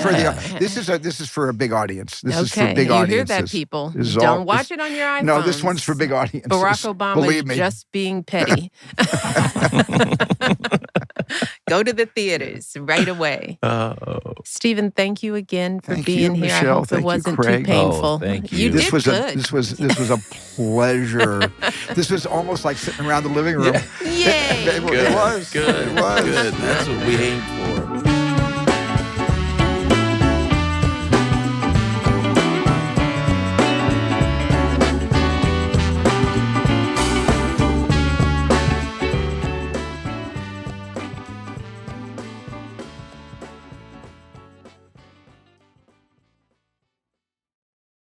Speaker 1: for a big audience. This is for
Speaker 2: Okay,
Speaker 1: big
Speaker 2: you
Speaker 1: audiences.
Speaker 2: hear that, people?
Speaker 1: This is
Speaker 2: Don't watch it on your iPhones.
Speaker 1: No, this one's for big audiences.
Speaker 2: Barack Obama
Speaker 1: Believe
Speaker 2: is
Speaker 1: me.
Speaker 2: just being petty. Go to the theaters right away. Stephen, thank you again for being here.
Speaker 1: Michelle.
Speaker 2: I hope
Speaker 1: Thank
Speaker 2: it
Speaker 1: you,
Speaker 2: wasn't too
Speaker 1: Craig.
Speaker 2: painful.
Speaker 3: Thank you.
Speaker 1: This
Speaker 2: did
Speaker 1: was
Speaker 2: good.
Speaker 1: this was a pleasure. This was almost like sitting around the living room.
Speaker 2: Yay!
Speaker 1: It was.
Speaker 3: Good.
Speaker 1: It was.
Speaker 3: Good. That's what we aim